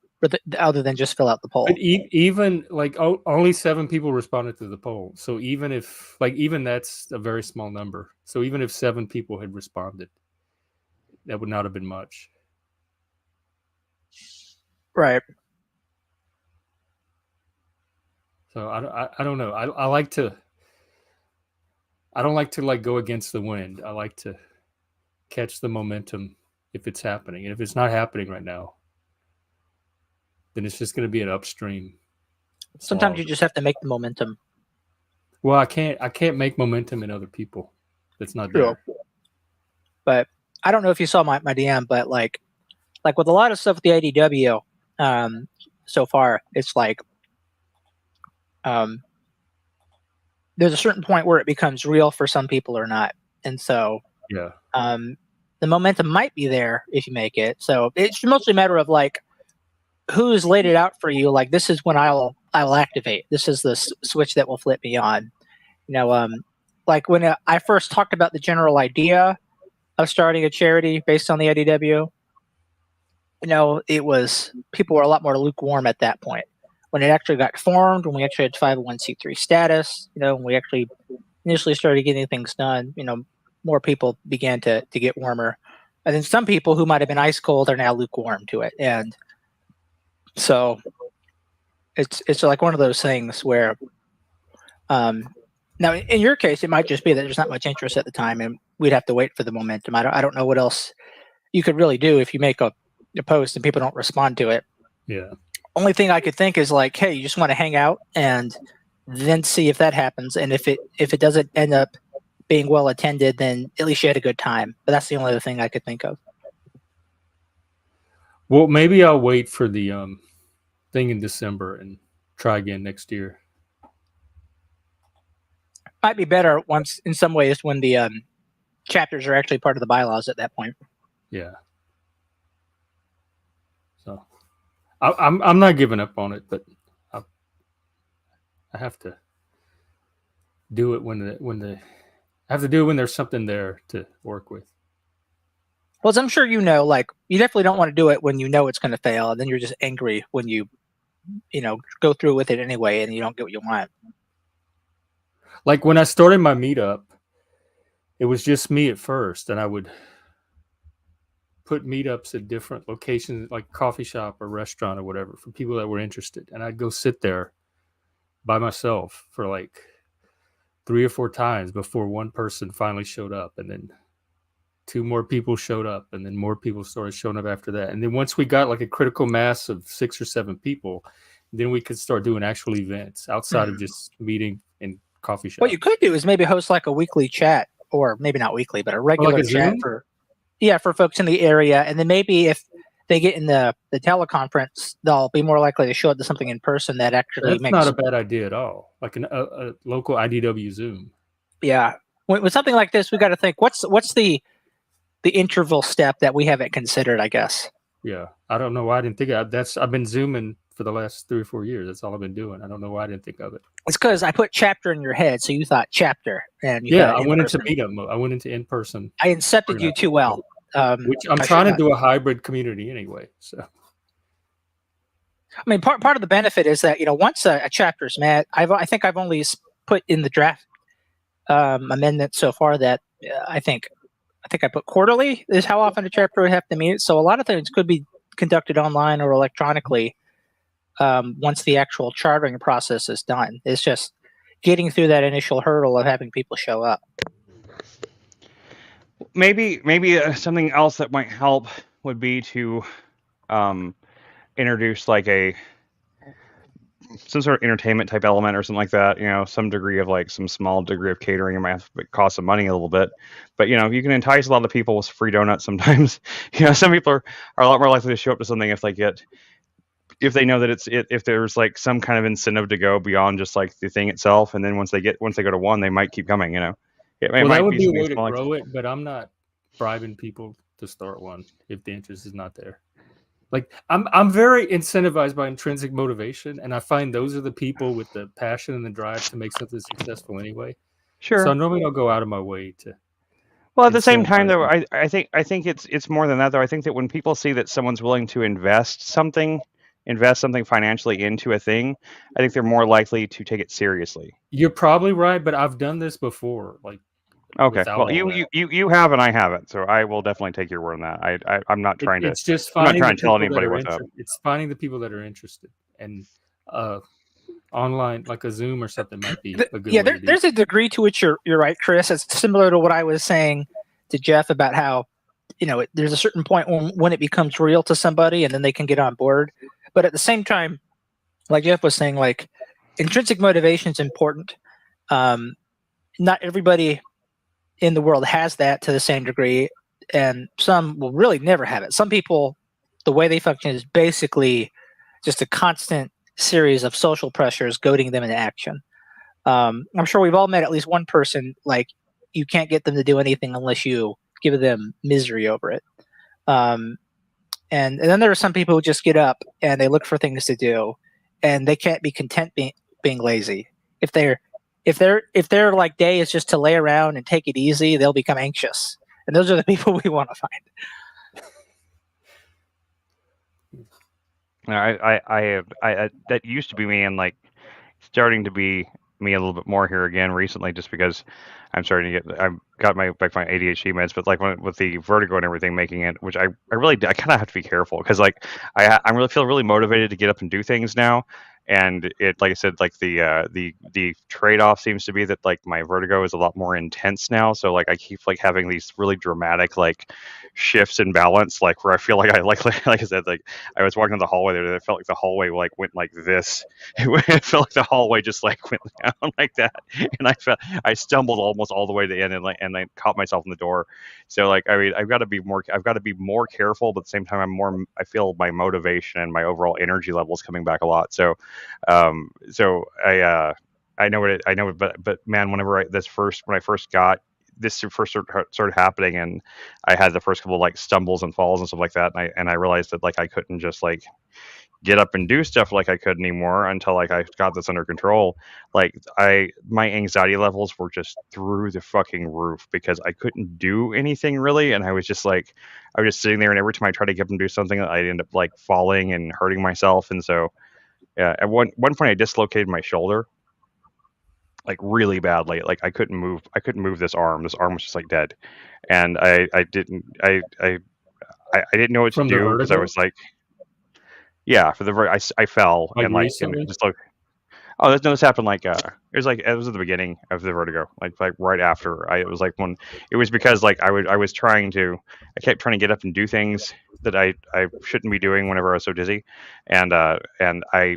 other than just fill out the poll. But even like only 7 people responded to the poll, so even if even that's a very small number. So even if 7 people had responded, that would not have been much. Right. So I don't know. I don't like to like go against the wind. I like to catch the momentum if it's happening. And if it's not happening right now, then it's just going to be an upstream. Sometimes you just have to make the momentum. Well, I can't make momentum in other people. That's not there. But I don't know if you saw my DM, but like with a lot of stuff with the IDW, so far, it's like there's a certain point where it becomes real for some people or not. And so yeah, the momentum might be there if you make it. So it's mostly a matter of like who's laid it out for you. Like, this is when I'll activate. This is the switch that will flip me on. You know, like when I first talked about the general idea of starting a charity based on the IDW, you know, people were a lot more lukewarm at that point. When it actually got formed, when we actually had 501c3 status, you know, when we actually initially started getting things done, you know, more people began to get warmer. And then some people who might have been ice cold are now lukewarm to it. And so it's like one of those things where now in your case, it might just be that there's not much interest at the time and we'd have to wait for the momentum. I don't know what else you could really do if you make a post and people don't respond to it. Yeah. Only thing I could think is like, hey, you just want to hang out and then see if that happens. And if it doesn't end up being well attended, then at least you had a good time. But that's the only other thing I could think of. Well, maybe I'll wait for the thing in December and try again next year. Might be better once in some ways when the chapters are actually part of the bylaws at that point. Yeah. So I'm not giving up on it, but I have to do it when there's something there to work with. Well, as I'm sure you know, like you definitely don't want to do it when you know it's going to fail, and then you're just angry when you go through with it anyway, and you don't get what you want. Like when I started my meetup, it was just me at first, and I would put meetups at different locations, like coffee shop or restaurant or whatever, for people that were interested, and I'd go sit there by myself for like 3 or 4 times before one person finally showed up, and then 2 more people showed up, and then more people started showing up after that. And then once we got like a critical mass of 6 or 7 people, then we could start doing actual events outside of just meeting in coffee shop. What you could do is maybe host like a weekly chat, or maybe not weekly, but a regular chat for folks in the area. And then maybe if they get in the teleconference, they'll be more likely to show up to something in person that actually That's not a bad idea at all. Like a local IDW Zoom. Yeah. With something like this, we got to think what's the interval step that we haven't considered, I guess. Yeah. I don't know why I didn't think of that. I've been Zooming for the last 3 or 4 years. That's all I've been doing. I don't know why I didn't think of it. It's because I put chapter in your head, so you thought chapter. And I went into meetup mode. I went into in person. I incepted you too well. Which I'm trying to do a hybrid community anyway. So, I mean, part of the benefit is that once a chapter is met, I think I've only put in the draft amendment so far that I think I put quarterly is how often a chapter would have to meet. So a lot of things could be conducted online or electronically once the actual chartering process is done. It's just getting through that initial hurdle of having people show up. Maybe something else that might help would be to introduce like some sort of entertainment type element or something like that. Some degree of like some small degree of catering. It might have to cost some money a little bit, but you can entice a lot of people with free donuts sometimes. Some people are a lot more likely to show up to something if they know that if there's like some kind of incentive to go beyond just like the thing itself, and then once they go to one, they might keep coming. That would be a way to grow it, but I'm not bribing people to start one if the interest is not there. Like I'm very incentivized by intrinsic motivation, and I find those are the people with the passion and the drive to make something successful anyway. Sure. So normally I'll go out of my way to. Well, at the same time, though, I think it's more than that. Though I think that when people see that someone's willing to invest something financially into a thing, I think they're more likely to take it seriously. You're probably right, but I've done this before. Like, okay, well, you have and I haven't, so I will definitely take your word on that. I'm not trying to. It's just finding I'm not trying to tell anybody what's up. It's finding the people that are interested, and online, like a Zoom or something, might be a good. Yeah, there's a degree to which you're right, Chris. It's similar to what I was saying to Jeff about how, there's a certain point when it becomes real to somebody, and then they can get on board. But at the same time, like Jeff was saying, like intrinsic motivation is important. Not everybody in the world has that to the same degree, and some will really never have it. Some people, the way they function is basically just a constant series of social pressures goading them into action. I'm sure we've all met at least one person, like you can't get them to do anything unless you give them misery over it. And then there are some people who just get up and they look for things to do, and they can't be content being lazy. If their like day is just to lay around and take it easy, they'll become anxious, and those are the people we want to find. I that used to be me, and like starting to be me a little bit more here again recently, just because I've got my ADHD meds, but like with the vertigo and everything, making it, which I kind of have to be careful, because like I really feel really motivated to get up and do things now. And it, like I said, like the trade-off seems to be that like my vertigo is a lot more intense now. So like I keep like having these really dramatic like shifts in balance, like where I feel like like I said, like I was walking in the hallway there, and I felt like the hallway like went like this. It felt like the hallway just like went down like that, and I stumbled almost all the way to the end, and I caught myself in the door. So like I mean, I've got to be more careful, but at the same time I feel my motivation and my overall energy levels coming back a lot. So I know, but man, when I first got this started happening, and I had the first couple of like stumbles and falls and stuff like that, and I realized that like I couldn't just like get up and do stuff like I could anymore until like I got this under control. Like my anxiety levels were just through the fucking roof, because I couldn't do anything really, and I was just sitting there, and every time I tried to get up and do something, I'd end up like falling and hurting myself. And so yeah, at one point I dislocated my shoulder like really badly. Like I couldn't move this arm. This arm was just like dead. And I didn't know what to do, because I was like, yeah, I fell like and like recently? And just like, oh, this happened like it was at the beginning of the vertigo, like right after. It was because like I kept trying to get up and do things that I shouldn't be doing whenever I was so dizzy, and I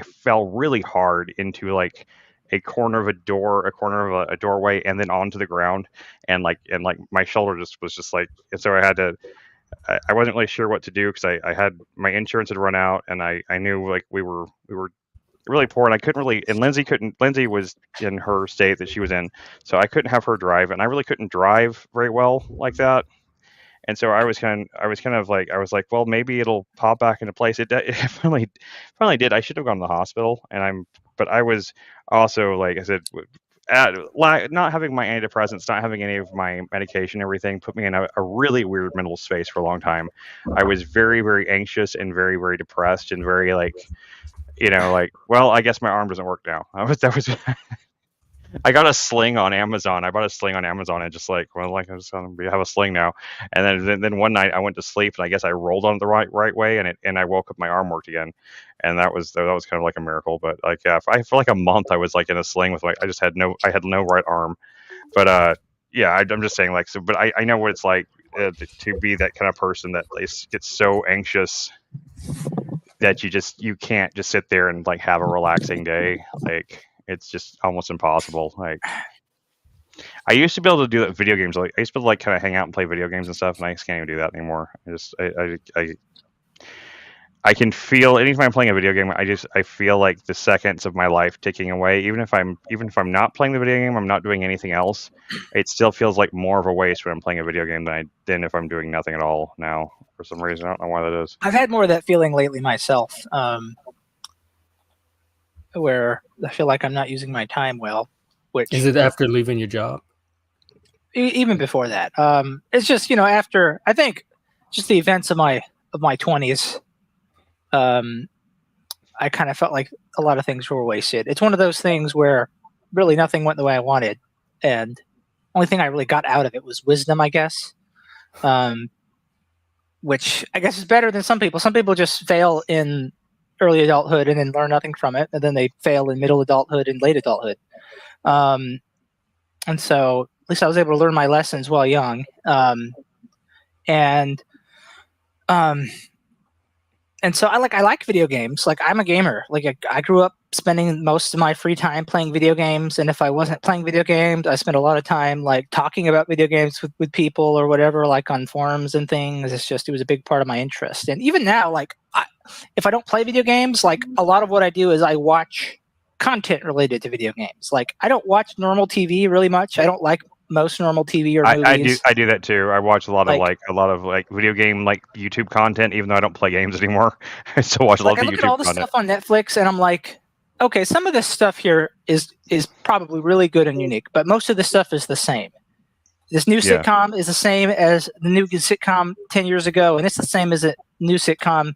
fell really hard into like a corner of a doorway, and then onto the ground, and my shoulder was just like, and so I wasn't really sure what to do, because I had my insurance had run out, and I knew like we were really poor, and I couldn't really, and Lindsay was in her state that she was in, so I couldn't have her drive, and I really couldn't drive very well like that. And so I was like, well, maybe it'll pop back into place. It finally did. I should have gone to the hospital, but I was also, like I said, not having my antidepressants, not having any of my medication, everything put me in a really weird mental space for a long time. I was very, very anxious and very, very depressed, and very like, well, I guess my arm doesn't work now. I got a sling on Amazon. I bought a sling on Amazon, and just like, well, like I just have a sling now. And then one night I went to sleep, and I guess I rolled on it the right way, and I woke up, my arm worked again, and that was kind of like a miracle. But like, yeah, for like a month I was like in a sling with I had no right arm. But yeah, I'm just saying, like, so, but I know what it's like to be that kind of person that gets so anxious that you can't just sit there and like have a relaxing day. Like, it's just almost impossible. Like, I used to be able to do that with video games. Like, I used to be able to like kind of hang out and play video games and stuff, and I just can't even do that anymore. I can feel anytime I'm playing a video game, I feel like the seconds of my life ticking away. Even if I'm not playing the video game, I'm not doing anything else. It still feels like more of a waste when I'm playing a video game than if I'm doing nothing at all now. For some reason, I don't know why that is. I've had more of that feeling lately myself, where I feel like I'm not using my time well. Which is it after leaving your job? Even before that, it's just after I think just the events of my 20s. I kind of felt like a lot of things were wasted. It's one of those things where really nothing went the way I wanted, and the only thing I really got out of it was wisdom, I guess. Which I guess is better than some people. Some people just fail in early adulthood and then learn nothing from it, and then they fail in middle adulthood and late adulthood. And so at least I was able to learn my lessons while young. And so I like video games. Like, I'm a gamer. Like, I grew up spending most of my free time playing video games. And if I wasn't playing video games, I spent a lot of time like talking about video games with people or whatever, like on forums and things. It was a big part of my interest. And even now, like, if I don't play video games, like a lot of what I do is I watch content related to video games. Like, I don't watch normal TV really much. I don't like most normal TV or movies. I do that too. I watch a lot of video game like YouTube content, even though I don't play games anymore. I still watch a lot of YouTube content. I look at all the stuff on Netflix, and I'm like, okay, some of this stuff here is probably really good and unique, but most of the stuff is the same. This new sitcom is the same as the new sitcom 10 years ago, and it's the same as a new sitcom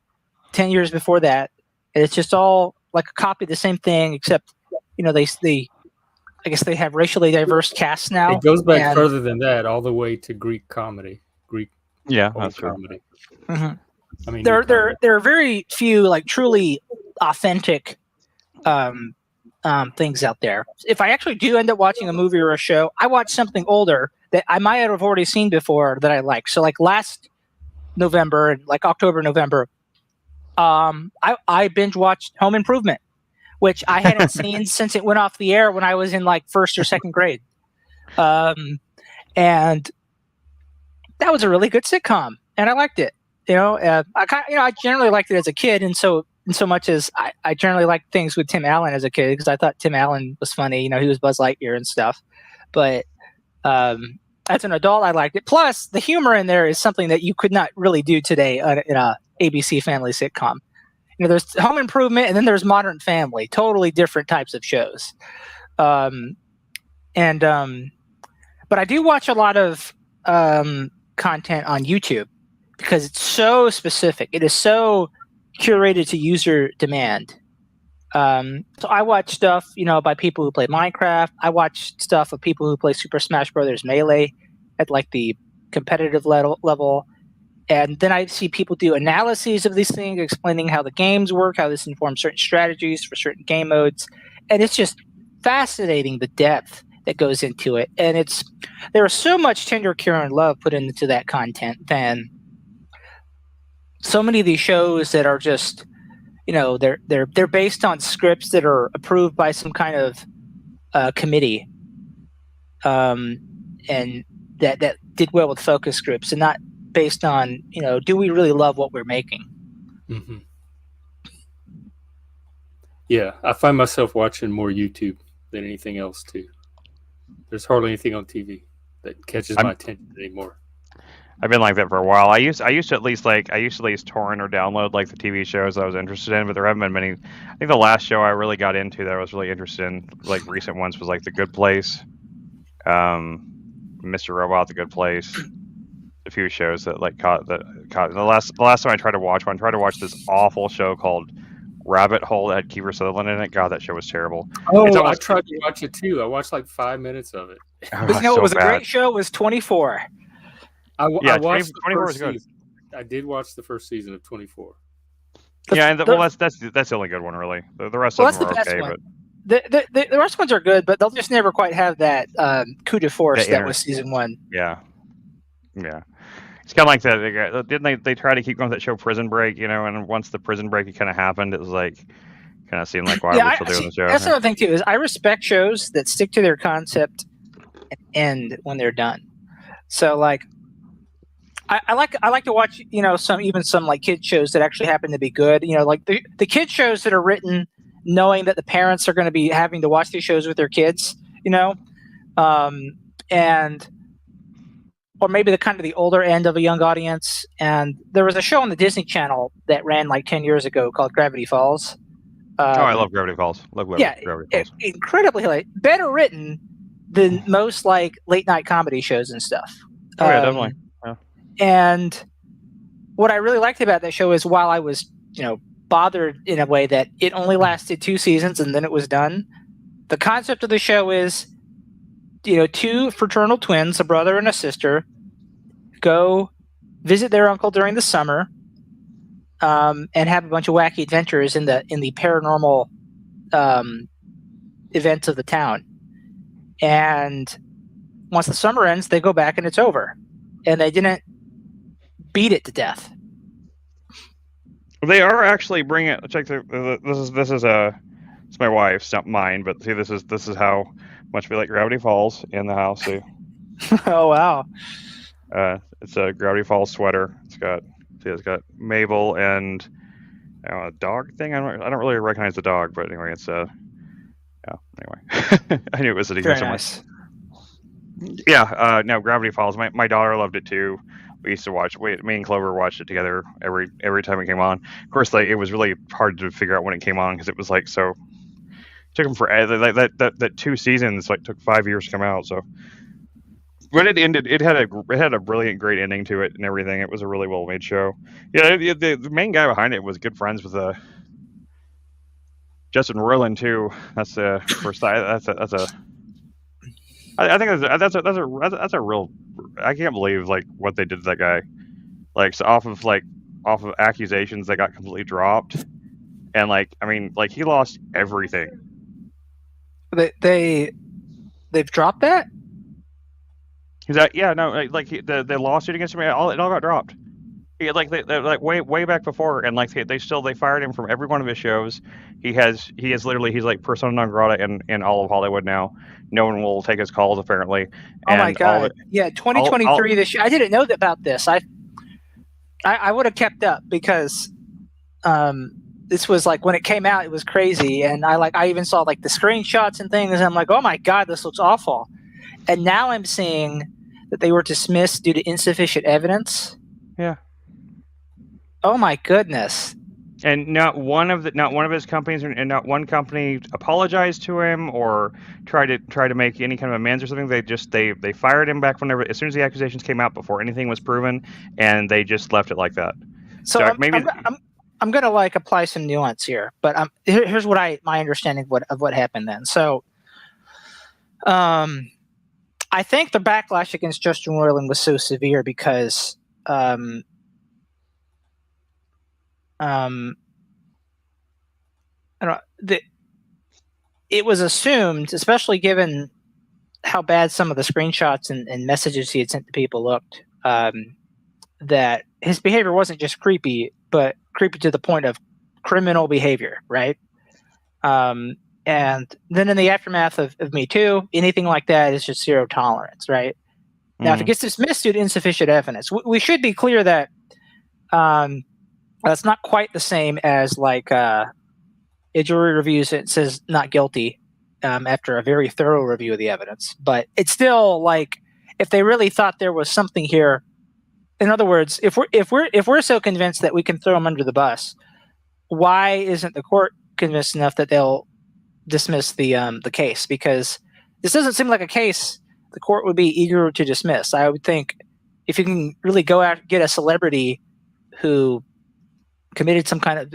10 years before that. And it's just all like a copy of the same thing, except I guess they have racially diverse casts now. It goes back further than that, all the way to Greek comedy. That's comedy. Mm-hmm. I mean, there are very few like truly authentic things out there. If I actually do end up watching a movie or a show, I watch something older that I might have already seen before that I like. So like last November, like October, November, I binge watched Home Improvement, which I hadn't seen since it went off the air when I was in like first or second grade. And that was a really good sitcom, and I liked it. I generally liked it as a kid, and so much as I generally liked things with Tim Allen as a kid because I thought Tim Allen was funny. He was Buzz Lightyear and stuff. But as an adult, I liked it. Plus, the humor in there is something that you could not really do today in a ABC Family sitcom. There's Home Improvement, and then there's Modern Family. Totally different types of shows. But I do watch a lot of content on YouTube because it's so specific. It is so curated to user demand. So I watch stuff, by people who play Minecraft. I watch stuff of people who play Super Smash Brothers Melee at like the competitive level. And then I see people do analyses of these things, explaining how the games work, how this informs certain strategies for certain game modes. And it's just fascinating, the depth that goes into it. And there is so much tender care and love put into that content than so many of these shows that are just, they're based on scripts that are approved by some kind of committee, and that did well with focus groups and not based on, do we really love what we're making? Mm-hmm. Yeah, I find myself watching more YouTube than anything else too. There's hardly anything on TV that catches my attention anymore. I've been like that for a while. I used to at least torrent or download like the TV shows I was interested in, but there haven't been many. I think the last show I really got into that I was really interested in, like recent ones, was like The Good Place, Mr. Robot, The Good Place. A few shows that caught the last time I tried to watch this awful show called Rabbit Hole that had Kiefer Sutherland in it. God, that show was terrible. I tried to watch it too. I watched like 5 minutes of it. It was a great show. It was 24. I watched 24 was good. I did watch the first season of 24. That's the only good one, really. The rest of them were okay. But the rest ones are good, but they'll just never quite have that coup de force that was season 1. Yeah. It's kind of like that. Didn't they try to keep going with that show Prison Break? And once the Prison Break kind of happened, it was like kind of seemed like why we're still doing the show. That's another thing too. Is I respect shows that stick to their concept and end when they're done. So like, I like to watch some like kid shows that actually happen to be good. Like the kid shows that are written knowing that the parents are going to be having to watch these shows with their kids. And or maybe the kind of the older end of a young audience. And there was a show on the Disney Channel that ran like 10 years ago called Gravity Falls. I love Gravity Falls. Gravity Falls. Incredibly hilarious. Better written than most like late night comedy shows and stuff. Oh yeah, definitely. Yeah. And what I really liked about that show is while I was, bothered in a way that it only lasted 2 seasons and then it was done, the concept of the show is, 2 fraternal twins, a brother and a sister, go visit their uncle during the summer, and have a bunch of wacky adventures in the paranormal events of the town. And once the summer ends, they go back and it's over. And they didn't beat it to death. They are actually bringing it. Check this is it's my wife's, not mine. But see, this is how much we like Gravity Falls in the house. See. Oh wow. It's a Gravity Falls sweater. It's got Mabel and a dog thing. I don't really recognize the dog, but anyway, it's anyway. I knew it was sitting here somewhere. Nice. Yeah, no, Gravity Falls. My daughter loved it too. We used to watch. Me and Clover watched it together every time it came on. Of course, like it was really hard to figure out when it came on because it was like so. Took them forever. That 2 seasons took 5 years to come out. So when it ended, it had a brilliant, great ending to it and everything. It was a really well made show. Yeah, the main guy behind it was good friends with Justin Roiland too. That's the first. I think that's a real. I can't believe like what they did to that guy. Like so off of accusations that got completely dropped, and he lost everything. They've dropped that. He's like, yeah, no, the lawsuit against him, it all got dropped. Yeah, they way back before, and they fired him from every one of his shows. He's like persona non grata in all of Hollywood now. No one will take his calls apparently. Oh my god! Yeah, 2023. This year, I didn't know about this. I would have kept up because this was like when it came out, it was crazy, and I even saw like the screenshots and things. And I'm like, oh my god, this looks awful. And now I'm seeing that they were dismissed due to insufficient evidence. Yeah. Oh my goodness. And not one of his companies and not one company apologized to him or tried to make any kind of amends or something. They fired him back as soon as the accusations came out before anything was proven, and they just left it like that. So I'm gonna apply some nuance here, but here's what my understanding of what happened then. So, I think the backlash against Justin Roiland was so severe because it was assumed, especially given how bad some of the screenshots and messages he had sent to people looked, that his behavior wasn't just creepy, but creepy to the point of criminal behavior, right? And then in the aftermath of Me Too, anything like that is just zero tolerance, right? Now, if it gets dismissed due to insufficient evidence, we should be clear that that's not quite the same as a jury reviews it says not guilty after a very thorough review of the evidence. But it's still if they really thought there was something here. In other words, if we're so convinced that we can throw them under the bus, why isn't the court convinced enough that they'll dismiss the case? Because this doesn't seem like a case the court would be eager to dismiss. I would think if you can really go out and get a celebrity who committed some kind of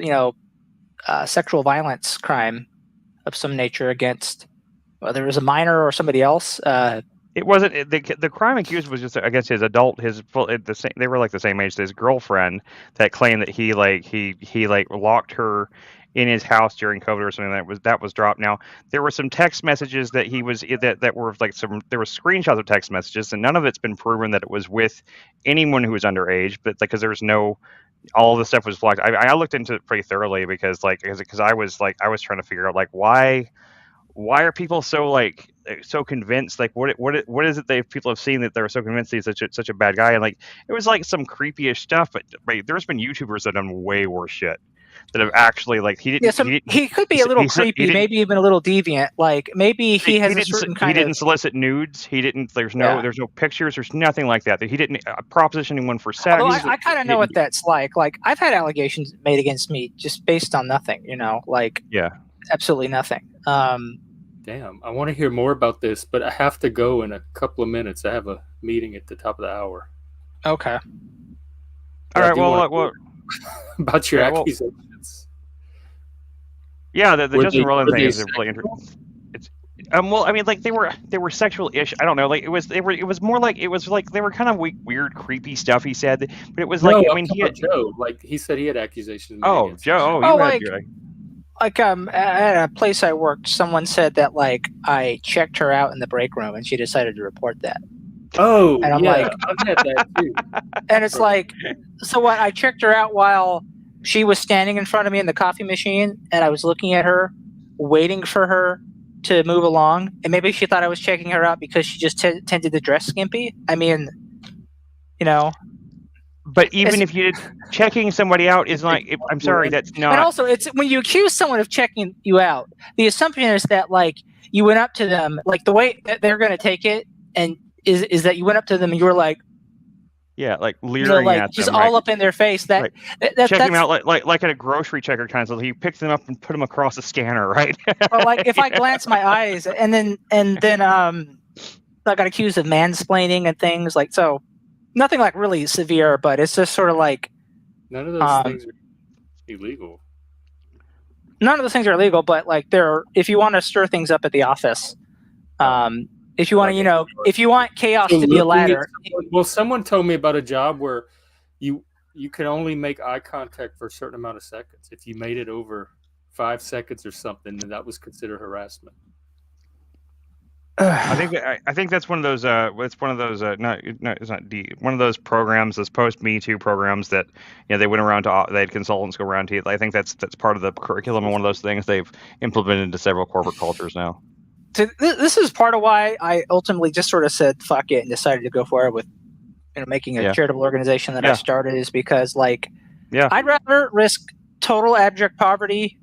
sexual violence crime of some nature against whether it was a minor or somebody else. It It wasn't the crime accused was just against his adult they were like the same age as his girlfriend that claimed that he locked her in his house during COVID or something that was dropped. Now there were some text messages that he was that were like there were screenshots of text messages, and none of it's been proven that it was with anyone who was underage, but because there's no all of the stuff was blocked. I looked into it pretty thoroughly because I was trying to figure out like why are people so convinced? Like what is it that people have seen that they're so convinced he's such a bad guy? And like it was like some creepy-ish stuff, but there's been YouTubers that have done way worse shit that have actually like he could be a little creepy, maybe even a little deviant. Like maybe he has a certain kind of. He didn't solicit nudes. He didn't. There's no pictures. There's nothing like that. He didn't proposition anyone for sex. Although I kind of know what that's like. Like I've had allegations made against me just based on nothing. Like absolutely nothing. Damn, I want to hear more about this, but I have to go in a couple of minutes. I have a meeting at the top of the hour. Okay. All right. Well, about your accusations. Yeah, the Justin Roiland thing is really interesting. It's well, I mean, like they were sexual-ish. I don't know. Like it was more like they were kind of weird, creepy stuff he said. But it was like he had Joe. Like he said he had accusations. Oh, Joe. Like at a place I worked, someone said that like I checked her out in the break room and she decided to report that. Oh, and I'm like, I've had that too. And it's like, so what? I checked her out while she was standing in front of me in the coffee machine, and I was looking at her, waiting for her to move along, and maybe she thought I was checking her out because she just tended to dress skimpy. I mean, But even if you did, checking somebody out is like, I'm sorry, that's not. And also, it's when you accuse someone of checking you out, the assumption is that like you went up to them, like the way that they're going to take it, and is that you went up to them and you were like, like leering at them, just all up in their face. That check them out like at a grocery checker kind of. So you pick them up and put them across the scanner, right? Or like if I glance my eyes and then I got accused of mansplaining and things like so. Nothing like really severe, but it's just sort of like none of those things are illegal. None of those things are illegal, but like if you want to stir things up at the office, if you want to, if you want chaos to be a ladder. Well, someone told me about a job where you can only make eye contact for a certain amount of seconds. If you made it over 5 seconds or something, then that was considered harassment. I think that's one of those. It's one of those. No, it's not D. One of those programs, those post Me Too programs that they went around to. They had consultants go around to. I think that's part of the curriculum and one of those things they've implemented into several corporate cultures now. So this is part of why I ultimately just sort of said fuck it and decided to go forward with making a charitable organization that I started is because I'd rather risk total abject poverty,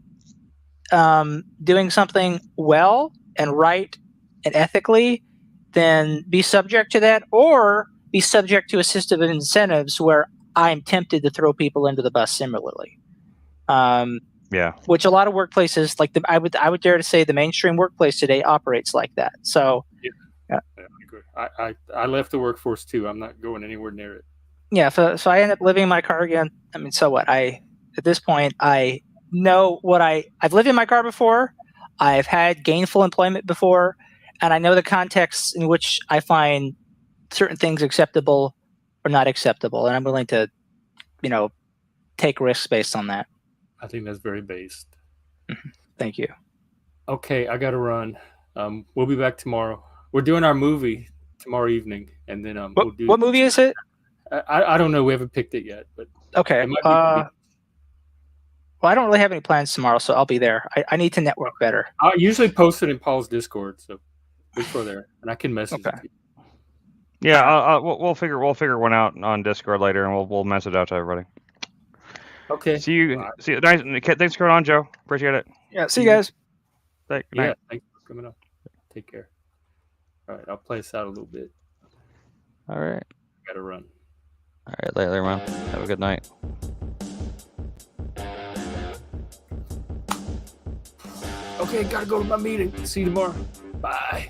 doing something well and right and ethically than be subject to that or be subject to a system of incentives where I'm tempted to throw people into the bus similarly. Which a lot of workplaces, like I would dare to say the mainstream workplace today operates like that. So I left the workforce too. I'm not going anywhere near it. Yeah. So I end up living in my car again. I mean, so what? At this point, I know what I've lived in my car before. I've had gainful employment before. And I know the context in which I find certain things acceptable or not acceptable. And I'm willing to, take risks based on that. I think that's very based. Thank you. Okay, I got to run. We'll be back tomorrow. We're doing our movie tomorrow evening. And then what movie is it? I don't know. We haven't picked it yet. But okay. Well, I don't really have any plans tomorrow, so I'll be there. I need to network better. I usually post it in Paul's Discord, so we go there, and I can message you. Yeah, we'll figure one out on Discord later, and we'll message out to everybody. Okay. See you. Nice. Thanks for coming on, Joe. Appreciate it. Yeah. See you guys. Thanks for coming on. Take care. All right, I'll play us out a little bit. All right. Gotta run. All right, later, man. Have a good night. Okay, gotta go to my meeting. See you tomorrow. Bye.